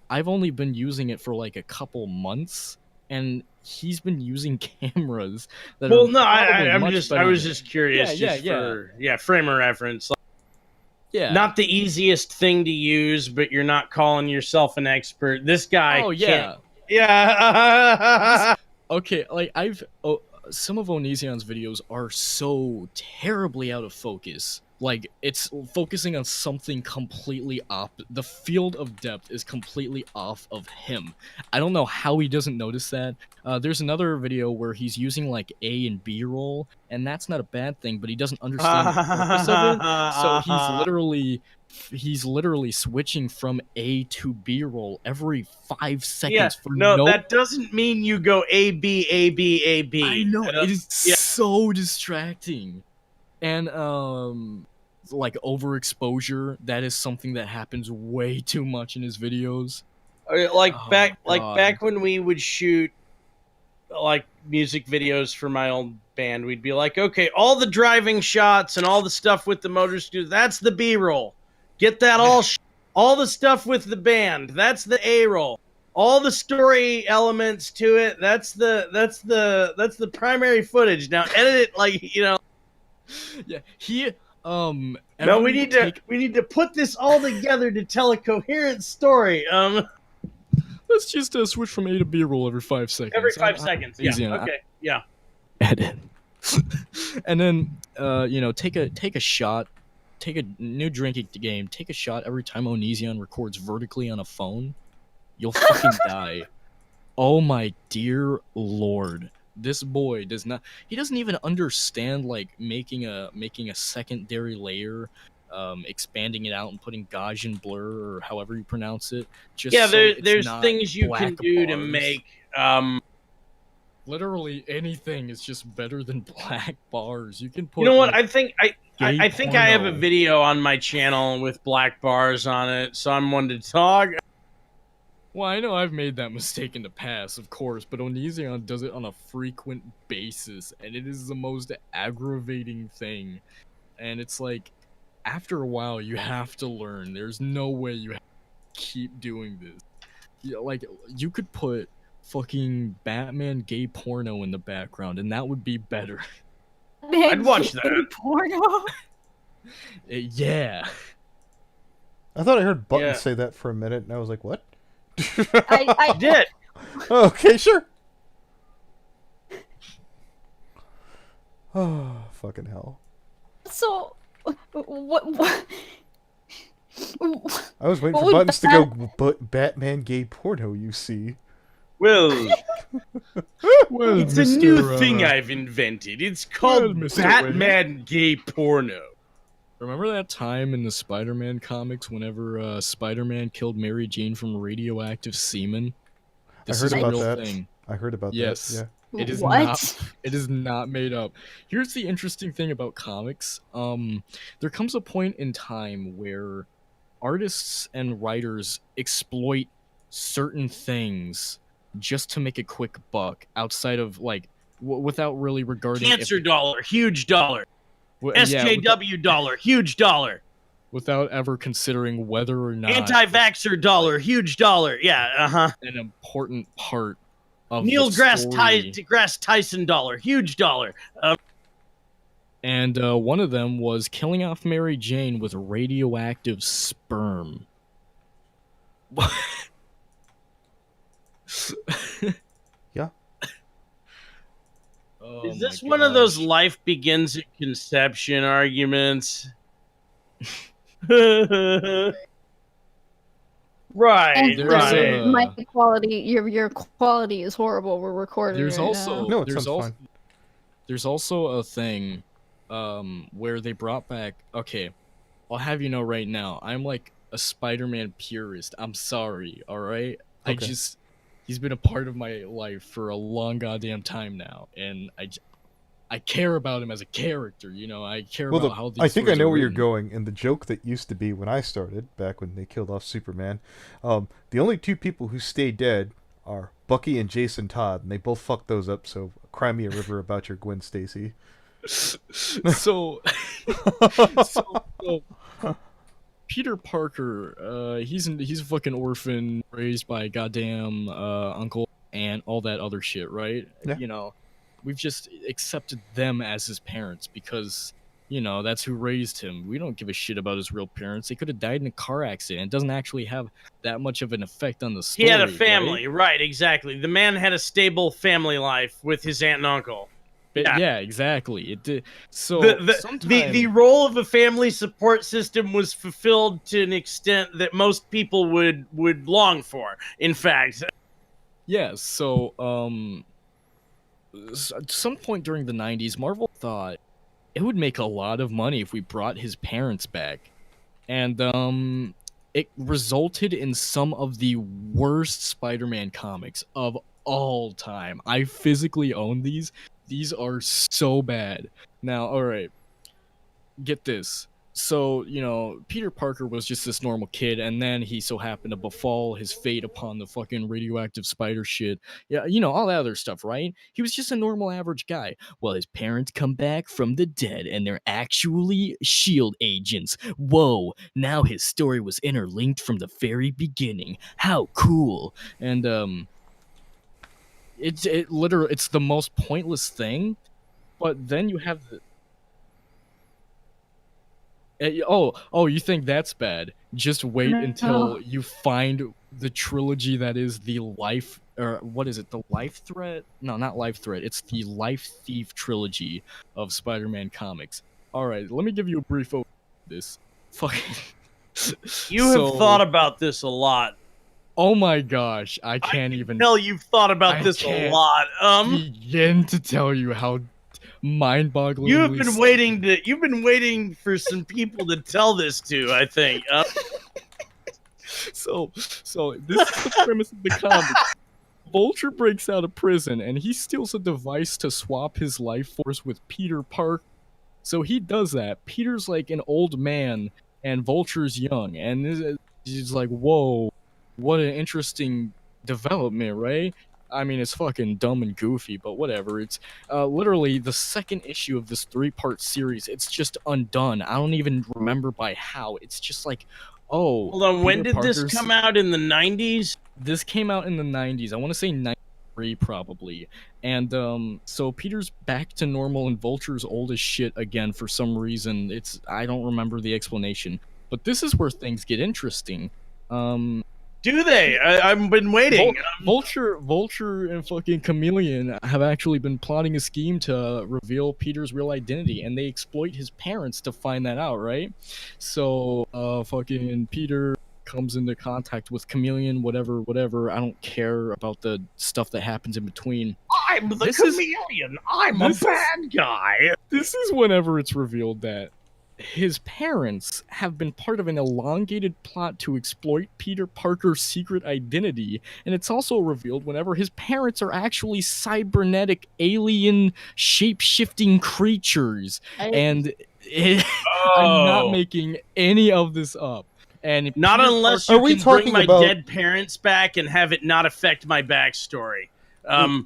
I've only been using it for like a couple months, and he's been using cameras that Well, are no, probably I much was better just curious, Yeah, for frame of reference. Like, yeah. not the easiest thing to use, but you're not calling yourself an expert. This guy, Oh yeah. yeah. Okay, like some of Onision's videos are so terribly out of focus. Like, it's focusing on something completely off. The field of depth is completely off of him. I don't know how he doesn't notice that. There's another video where he's using, like, A and B roll, and that's not a bad thing, but he doesn't understand the purpose of it. So he's literally switching from A to B roll every 5 seconds for no. That doesn't mean you go A B A B A B. I know, it is so distracting. And like overexposure, that is something that happens way too much in his videos. Back when we would shoot like music videos for my old band, we'd be like, okay, all the driving shots and all the stuff with the motor scooter, that's the B-roll. Get that all the stuff with the band, that's the A-roll. All the story elements to it, that's the primary footage. Now edit it like, Yeah, he no, we need to put this all together to tell a coherent story. Let's just switch from A to B roll every 5 seconds. Every 5 seconds. Yeah. easy, Okay. Yeah. Edit. And then take a shot, take a new drinking game, take a shot every time Onision records vertically on a phone. You'll fucking die. Oh my dear lord. This boy doesn't even understand like making a secondary layer, expanding it out and putting Gaussian blur or however you pronounce it. There's things you can do to make literally anything is just better than black bars. You can put. You know what? like, I think I have a video on my channel with black bars on it, so I'm one to talk. Well, I know I've made that mistake in the past, of course, but Onision does it on a frequent basis, and it is the most aggravating thing. And it's like, after a while, you have to learn. There's no way you have to keep doing this. You could put fucking Batman gay porno in the background, and that would be better. I'd watch that. Porno. Yeah. I thought I heard Button Yeah. say that for a minute, and I was like, what? I did. Okay, sure. Oh, fucking hell. So, what? I was waiting What for would Buttons to go, but Batman gay porno, you see. Well, Well, it's a new thing I've invented. It's called Mr. Batman gay porno. Remember that time in the Spider-Man comics whenever Spider-Man killed Mary Jane from radioactive semen? This I heard is a about real that. thing. I heard about Yes. that. Yeah. It is What? It is not made up. Here's the interesting thing about comics. There comes a point in time where artists and writers exploit certain things just to make a quick buck outside of like without really regarding Cancer dollar, huge dollar. yeah, SJW dollar, huge dollar. without ever considering whether or not Anti-vaxxer dollar, huge dollar. Yeah, an important part of Neil the deGrasse story. Tyson dollar, huge dollar. And one of them was killing off Mary Jane with radioactive sperm. Yeah. Oh Is this my one of those gosh. life begins at conception arguments? Right, And There's right. a- my quality, your quality is horrible. We're recording There's right also now. No, it there's sounds also fine. there's also a thing where they brought back, okay, I'll have you know right now, I'm like a Spider-Man purist. I'm sorry, all right? Okay. He's been a part of my life for a long goddamn time now, and I care about him as a character, you know. I care Well, about how these I think I stories know are where you're written. going, and the joke that used to be when I started, back when they killed off Superman, the only two people who stay dead are Bucky and Jason Todd, and they both fucked those up, so cry me a river about your Gwen Stacy. So, so Peter Parker, he's a fucking orphan raised by a goddamn uncle and all that other shit, right? Yeah. You know, we've just accepted them as his parents because, you know, that's who raised him. We don't give a shit about his real parents. They could have died in a car accident. It doesn't actually have that much of an effect on the story. He had a right? family, right? Exactly. The man had a stable family life with his aunt and uncle. But Yeah. exactly. It did. So The role of a family support system was fulfilled to an extent that most people would long for. In fact, yeah. So at some point during the 90s, Marvel thought it would make a lot of money if we brought his parents back, and it resulted in some of the worst Spider-Man comics of all time. I physically own these. These are so bad. Now, all right, get this. So, you know, Peter Parker was just this normal kid, and then he so happened to befall his fate upon the fucking radioactive spider shit. Yeah, you know, all that other stuff, right? He was just a normal average guy. Well, his parents come back from the dead, and they're actually S.H.I.E.L.D. agents. Whoa, now his story was interlinked from the very beginning. How cool. And, it's the most pointless thing, but then you have the... Oh, you think that's bad? Just wait until you find the trilogy that is the Life, or what is it? The Life Threat? No, not Life Threat. It's the Life Thief trilogy of Spider-Man comics. All right, let me give you a brief overview of this. Fucking. you have thought about this a lot. Oh my gosh, I can't even. Hell, you've thought about I this a can't lot. begin to tell you how mind-boggling. You've been waiting for some people to tell this to, I think. So this is the premise of the comic. Vulture breaks out of prison and he steals a device to swap his life force with Peter Parker. So he does that. Peter's like an old man and Vulture's young, and he's like, whoa, what an interesting development, right? I mean, it's fucking dumb and goofy, but whatever. It's literally the second issue of this 3-part series. It's just undone. I don't even remember by how. It's just like, oh. Hold on, when Peter did this Parker's... come out? In the 90s? This came out in the 90s. I want to say 93 probably. And so Peter's back to normal and Vulture's old as shit again for some reason. I don't remember the explanation. But this is where things get interesting. Do they? I've been waiting. Vulture and fucking Chameleon have actually been plotting a scheme to reveal Peter's real identity, and they exploit his parents to find that out, right? So, fucking Peter comes into contact with Chameleon, whatever. I don't care about the stuff that happens in between. I'm the Chameleon. I'm a bad guy. This is whenever it's revealed that his parents have been part of an elongated plot to exploit Peter Parker's secret identity, and it's also revealed whenever his parents are actually cybernetic alien shape-shifting creatures. I'm not making any of this up. And not Peter unless Parker... you can bring my dead parents back and have it not affect my backstory. Well,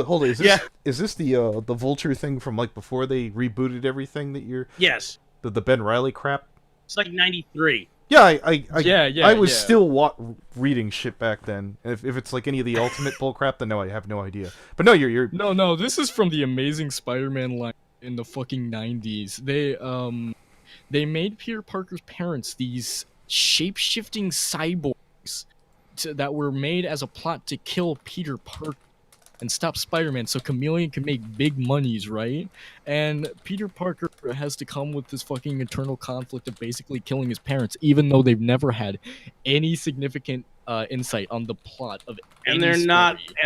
hold it. Is this the Vulture thing from like before they rebooted everything that you're... Yes. The Ben Reilly crap? It's like 93. Yeah, I was yeah. still reading shit back then. If it's like any of the Ultimate bullcrap, then no, I have no idea. But no, you're No, this is from the Amazing Spider-Man line in the fucking 90s. They made Peter Parker's parents these shape-shifting cyborgs that were made as a plot to kill Peter Parker and stop Spider-Man so Chameleon can make big monies, right? And Peter Parker has to come with this fucking eternal conflict of basically killing his parents, even though they've never had any significant insight on the plot of And any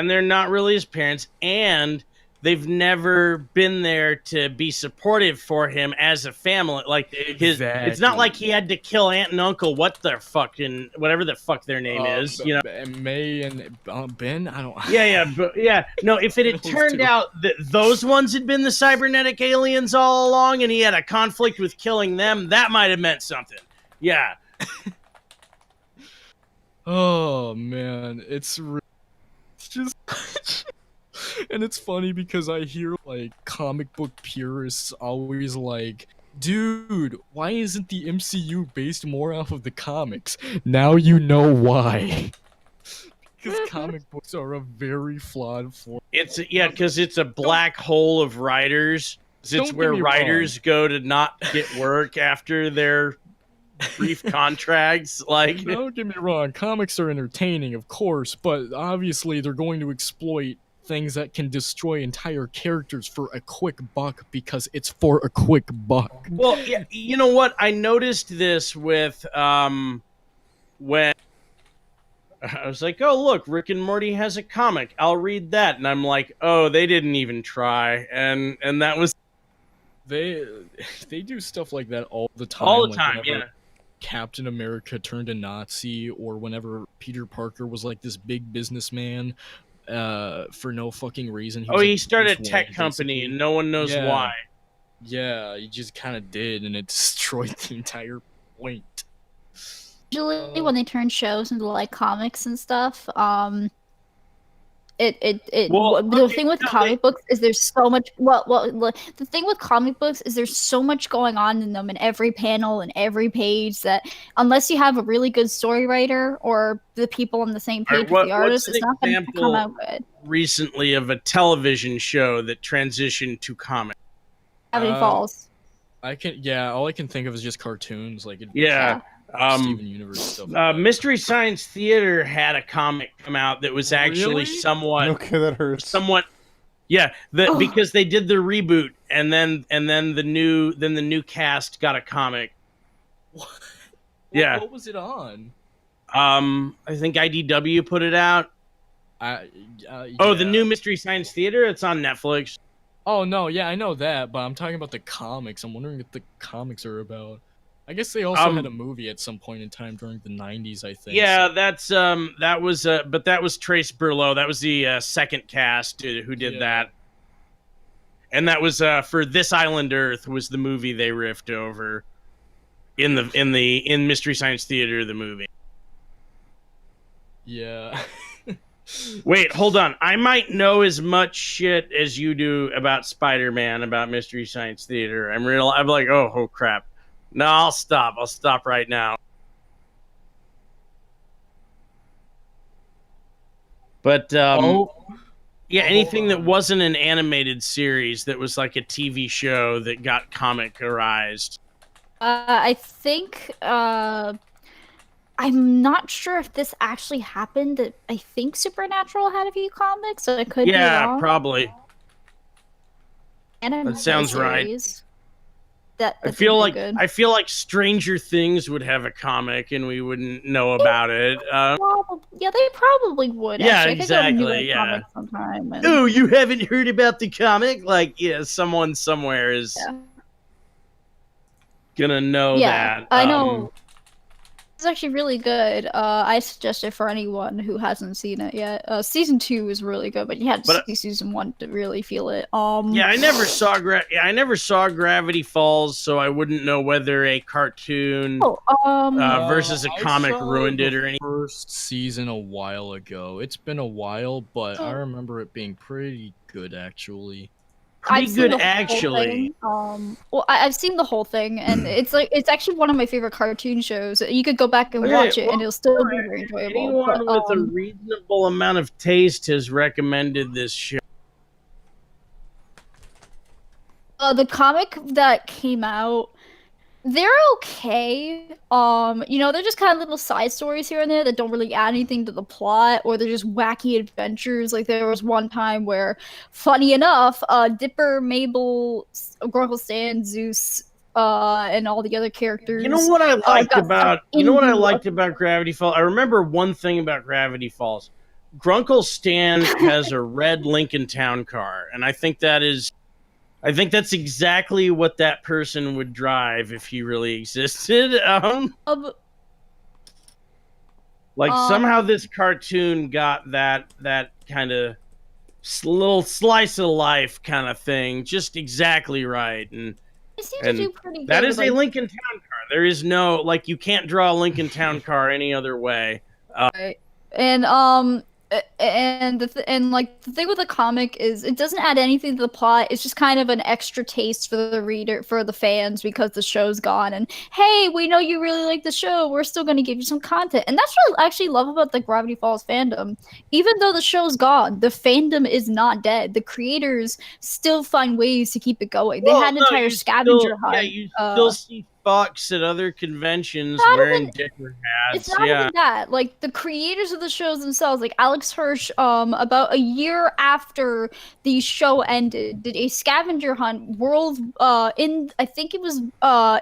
they're not really his parents, and they've never been there to be supportive for him as a family. Like it's not like he had to kill aunt and uncle, whatever the fuck their name is, you know. May and Ben, I don't. Yeah. No, if it had turned out that those ones had been the cybernetic aliens all along, and he had a conflict with killing them, that might have meant something. Yeah. Oh man, it's just. And it's funny because I hear like comic book purists always like, dude, why isn't the MCU based more off of the comics? Now you know why. Because comic books are a very flawed form. Because it's a black hole of writers. It's where writers go to not get work after their brief contracts. Like, don't get me wrong, comics are entertaining, of course, but obviously they're going to exploit things that can destroy entire characters for a quick buck because it's for a quick buck. Well, yeah, you know what? I noticed this with when I was like, oh look, Rick and Morty has a comic. I'll read that, and I'm like, oh, they didn't even try, and that was they do stuff like that all the time. All the time, yeah. Captain America turned a Nazi, or whenever Peter Parker was like this big businessman. For no fucking reason. He started a tech company and no one knows why. Yeah, he just kind of did, and it destroyed the entire point. Usually, when they turn shows into like comics and stuff, the thing with comic books is there's so much. The thing with comic books is there's so much going on in them in every panel and every page that unless you have a really good story writer or the people on the same page with the artist, it's not going to come out good. Recently, of a television show that transitioned to comic. Gravity Falls. All I can think of is just cartoons, like Steven Universe stuff. Mystery Science Theater had a comic come out that was actually somewhat. Okay, that hurts. Somewhat, yeah. Because they did the reboot, and then the new cast got a comic. Yeah. What was it on? I think IDW put it out. The new Mystery Science Theater. It's on Netflix. Oh no, yeah, I know that, but I'm talking about the comics. I'm wondering what the comics are about. I guess they also had a movie at some point in time during the 90s, I think. Yeah, that was Trace Berlow. That was the second cast who did that. And that was for This Island Earth was the movie they riffed over in Mystery Science Theater, the movie. Yeah. Wait, hold on. I might know as much shit as you do about Spider-Man, about Mystery Science Theater. I'm like, oh crap. No, I'll stop. I'll stop right now. But anything that wasn't an animated series that was like a TV show that got comic-arized. I think I'm not sure if this actually happened. I think Supernatural had a few comics, so it could be wrong. Yeah, probably. That sounds right. I feel like Stranger Things would have a comic and we wouldn't know about it. They probably would. Yeah, actually. exactly. Yeah. Oh, you haven't heard about the comic? Like, yeah, someone somewhere is gonna know that. I know. It's actually really good. I suggest it for anyone who hasn't seen it yet. Season 2 is really good, but you had to see season 1 to really feel it. Yeah, I never saw Gravity Falls, so I wouldn't know whether a cartoon versus a comic ruined it or anything. First season a while ago. It's been a while, but I remember it being pretty good actually. Pretty seen good, the whole actually. thing. Well, I've seen the whole thing, and it's actually one of my favorite cartoon shows. You could go back and Okay, watch it, well, and it'll still be very enjoyable. Anyone But, with a reasonable amount of taste has recommended this show. the comic that came out, they're okay. They're just kind of little side stories here and there that don't really add anything to the plot, or they're just wacky adventures. Like there was one time where, funny enough, Dipper, Mabel, Grunkle Stan, Zeus, and all the other characters. You know what I liked got about sucked into Gravity Falls? I remember one thing about Gravity Falls. Grunkle Stan has a red Lincoln Town car, and I think that's exactly what that person would drive if he really existed. Somehow this cartoon got that kind of little slice of life kind of thing just exactly right, and It seems to do pretty good. that is with, a Lincoln Town car. There is no you can't draw a Lincoln Town car any other way. Right. And the thing with the comic is it doesn't add anything to the plot. It's just kind of an extra taste for the reader, for the fans, because the show's gone. And hey, we know you really like the show. We're still going to give you some content. And that's what I actually love about the Gravity Falls fandom. Even though the show's gone, the fandom is not dead. The creators still find ways to keep it going. They had an entire scavenger hunt. Yeah, you still see Fox at other conventions wearing dicker hats. It's not even that. Like the creators of the shows themselves, like Alex Hirsch, about a year after the show ended, did a scavenger hunt I think it was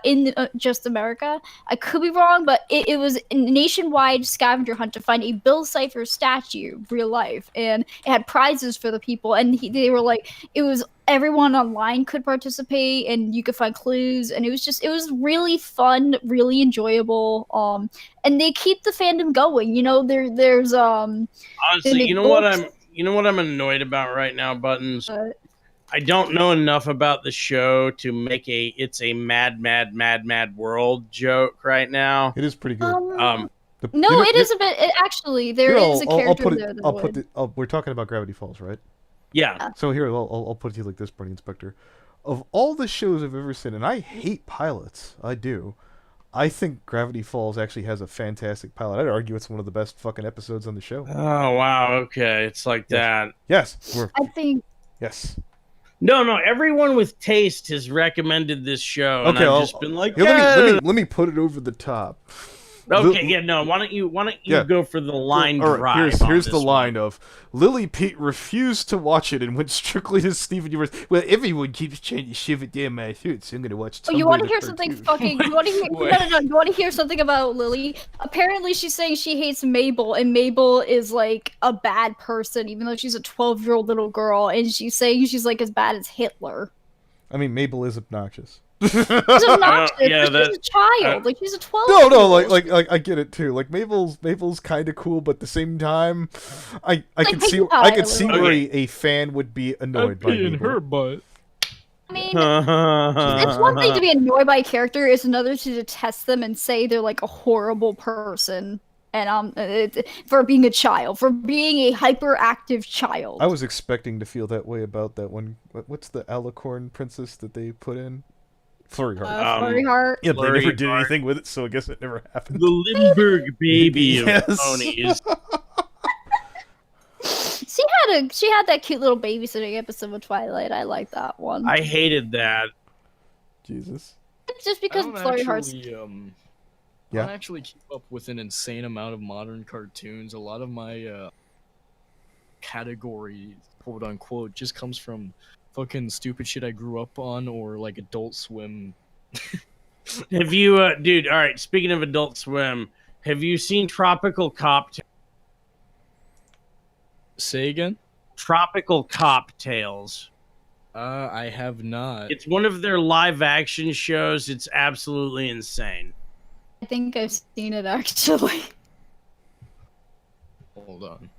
in just America. I could be wrong, but it was a nationwide scavenger hunt to find a Bill Cipher statue, real life, and it had prizes for the people. And they were like, it was. Everyone online could participate, and you could find clues, and it was really fun, really enjoyable. And they keep the fandom going. There's honestly, you know what I'm annoyed about right now, Buttons. I don't know enough about the show to make it's a mad world joke right now. It is pretty good. It is a bit. Actually, there is a character there that we're talking about Gravity Falls, right? Yeah. So here, I'll put it to you like this, Brony Inspector. Of all the shows I've ever seen, and I hate pilots, I do. I think Gravity Falls actually has a fantastic pilot. I'd argue it's one of the best fucking episodes on the show. Oh wow, okay, it's like that. Yes, I think. Yes. No, everyone with taste has recommended this show, and I've just been like, let me put it over the top. Okay, yeah, no. Why don't you go for the line drive? Here's the line of Lily Pete refused to watch it and went strictly to Steven Universe. Well, everyone keeps trying to shove it down my throat, so I'm gonna watch. You want to hear something fucking? You want to hear? No. You want to hear something about Lily? Apparently, she's saying she hates Mabel, and Mabel is like a bad person, even though she's a 12-year-old little girl, and she's saying she's like as bad as Hitler. I mean, Mabel is obnoxious. She's obnoxious. She's a child. Like she's a 12. No. Like I get it too. Like Mabel's kind of cool, but at the same time, I could see where a fan would be annoyed by Mabel. her butt. I mean, it's one thing to be annoyed by a character; it's another to detest them and say they're like a horrible person. And for being a child, for being a hyperactive child. I was expecting to feel that way about that one. What's the Alicorn princess that they put in? Flurry Heart. Flurry Heart. Yeah, they never did anything with it, so I guess it never happened. The Lindbergh baby of ponies. She had that cute little babysitting episode of Twilight. I like that one. I hated that. Jesus. It's just because Flurry Heart's. I don't actually keep up with an insane amount of modern cartoons. A lot of my category, quote unquote, just comes from fucking stupid shit I grew up on, or like Adult Swim. Have you, dude? All right. Speaking of Adult Swim, have you seen Tropical Cop? Say again. Tropical Cop Tales. I have not. It's one of their live-action shows. It's absolutely insane. I think I've seen it actually. Hold on.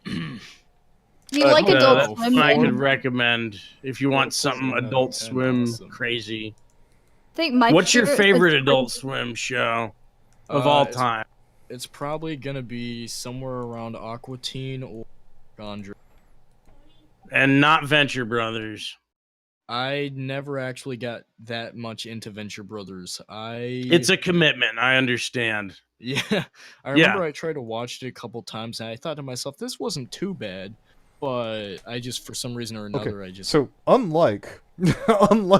Do you like Adult Swim? I could recommend if you want something Adult Swim crazy. I think what's your favorite Adult Swim show of all time? It's probably gonna be somewhere around Aqua Teen or Gondra. and not Venture Brothers. I never actually got that much into Venture Brothers. It's a commitment. I understand. Yeah, I remember I tried to watch it a couple times, and I thought to myself, this wasn't too bad, but I just, for some reason or another, So unlike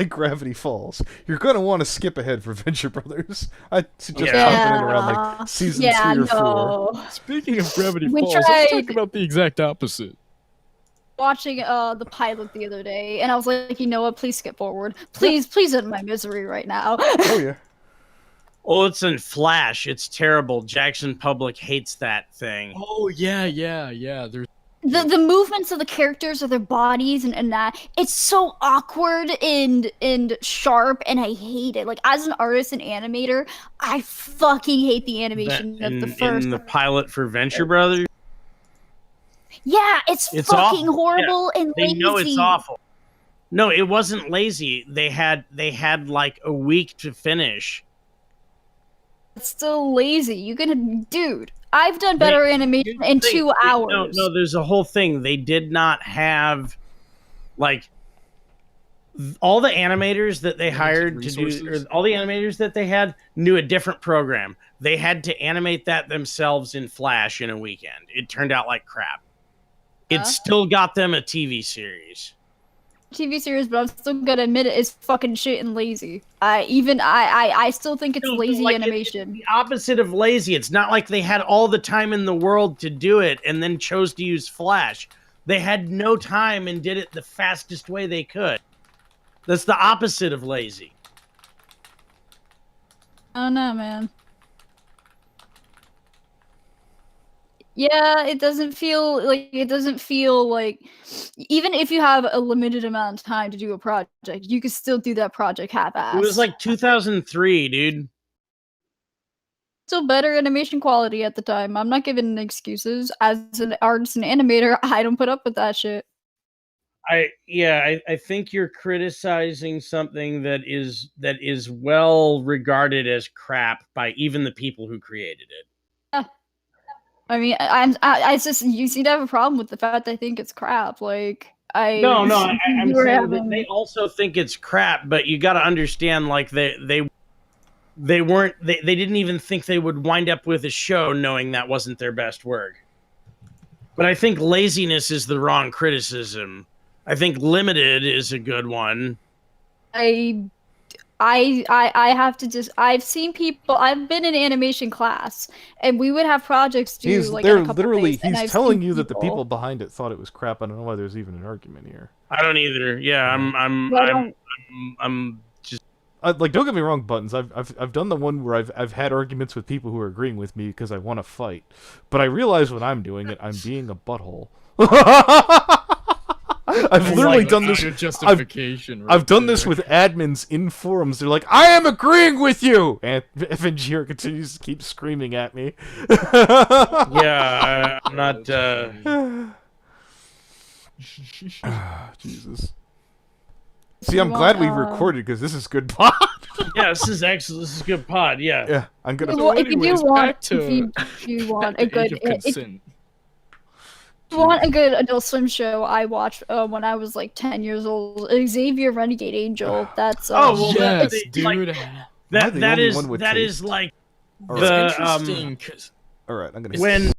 Gravity Falls, you're gonna want to skip ahead for Venture Brothers. I suggest jumping in around like season 3 or 4. Speaking of Gravity We Falls, tried- let's talk about the exact opposite. Watching the pilot the other day, and I was like, you know what? Please skip forward. Please end my misery right now. Oh yeah. Oh, it's in Flash. It's terrible. Jackson Public hates that thing. Oh yeah. There's The movements of the characters or their bodies and that, it's so awkward and sharp, and I hate it. Like, as an artist and animator, I fucking hate the animation of the first. In the pilot for Venture Brothers? Yeah, it's fucking awful. horrible and They lazy. know it's awful. No, it wasn't lazy. They had like a week to finish. It's still lazy. You can, dude. I've done better animation in 2 hours. No, there's a whole thing. They did not have, like, all the animators that they hired to do, or all the animators that they had knew a different program. They had to animate that themselves in Flash in a weekend. It turned out like crap. It still got them a TV series. TV series, but I'm still gonna admit it is fucking shit and lazy. I still think it's lazy animation. It's the opposite of lazy. It's not like they had all the time in the world to do it and then chose to use Flash. They had no time and did it the fastest way they could. That's the opposite of lazy. I don't know, man. Yeah, it doesn't feel like even if you have a limited amount of time to do a project, you could still do that project half-assed. It was like 2003, dude. Still better animation quality at the time. I'm not giving excuses. As an artist and animator, I don't put up with that shit. I think you're criticizing something that is well regarded as crap by even the people who created it. Yeah. I mean, I just, you seem to have a problem with the fact that I think it's crap. Like, I'm saying that they having... also think it's crap, but you got to understand, like, they didn't even think they would wind up with a show knowing that wasn't their best work. But I think laziness is the wrong criticism. I think limited is a good one. I have to just, I've seen people, I've been in animation class, and we would have projects due He's like in a couple literally days, and he's I've telling seen you that the people behind it thought it was crap. I don't know why there's even an argument here. I don't either. Yeah, I'm just like, don't get me wrong, Buttons. I've done the one where I've had arguments with people who are agreeing with me because I want to fight, but I realize when I'm doing it, I'm being a butthole. I've literally done this. I've done this with admins in forums. They're like, "I am agreeing with you," and Avengir continues to keep screaming at me. Yeah, I'm not. Jesus. See, I'm glad we recorded because this is good pod. Yeah, this is excellent. This is good pod. Yeah. Yeah, I'm gonna. Well, if you want a good, if you want a good Adult Swim show, I watched when I was like 10 years old. Xavier Renegade Angel. That's yes, dude. Like, that is like All right. the interesting. All right, I'm gonna. when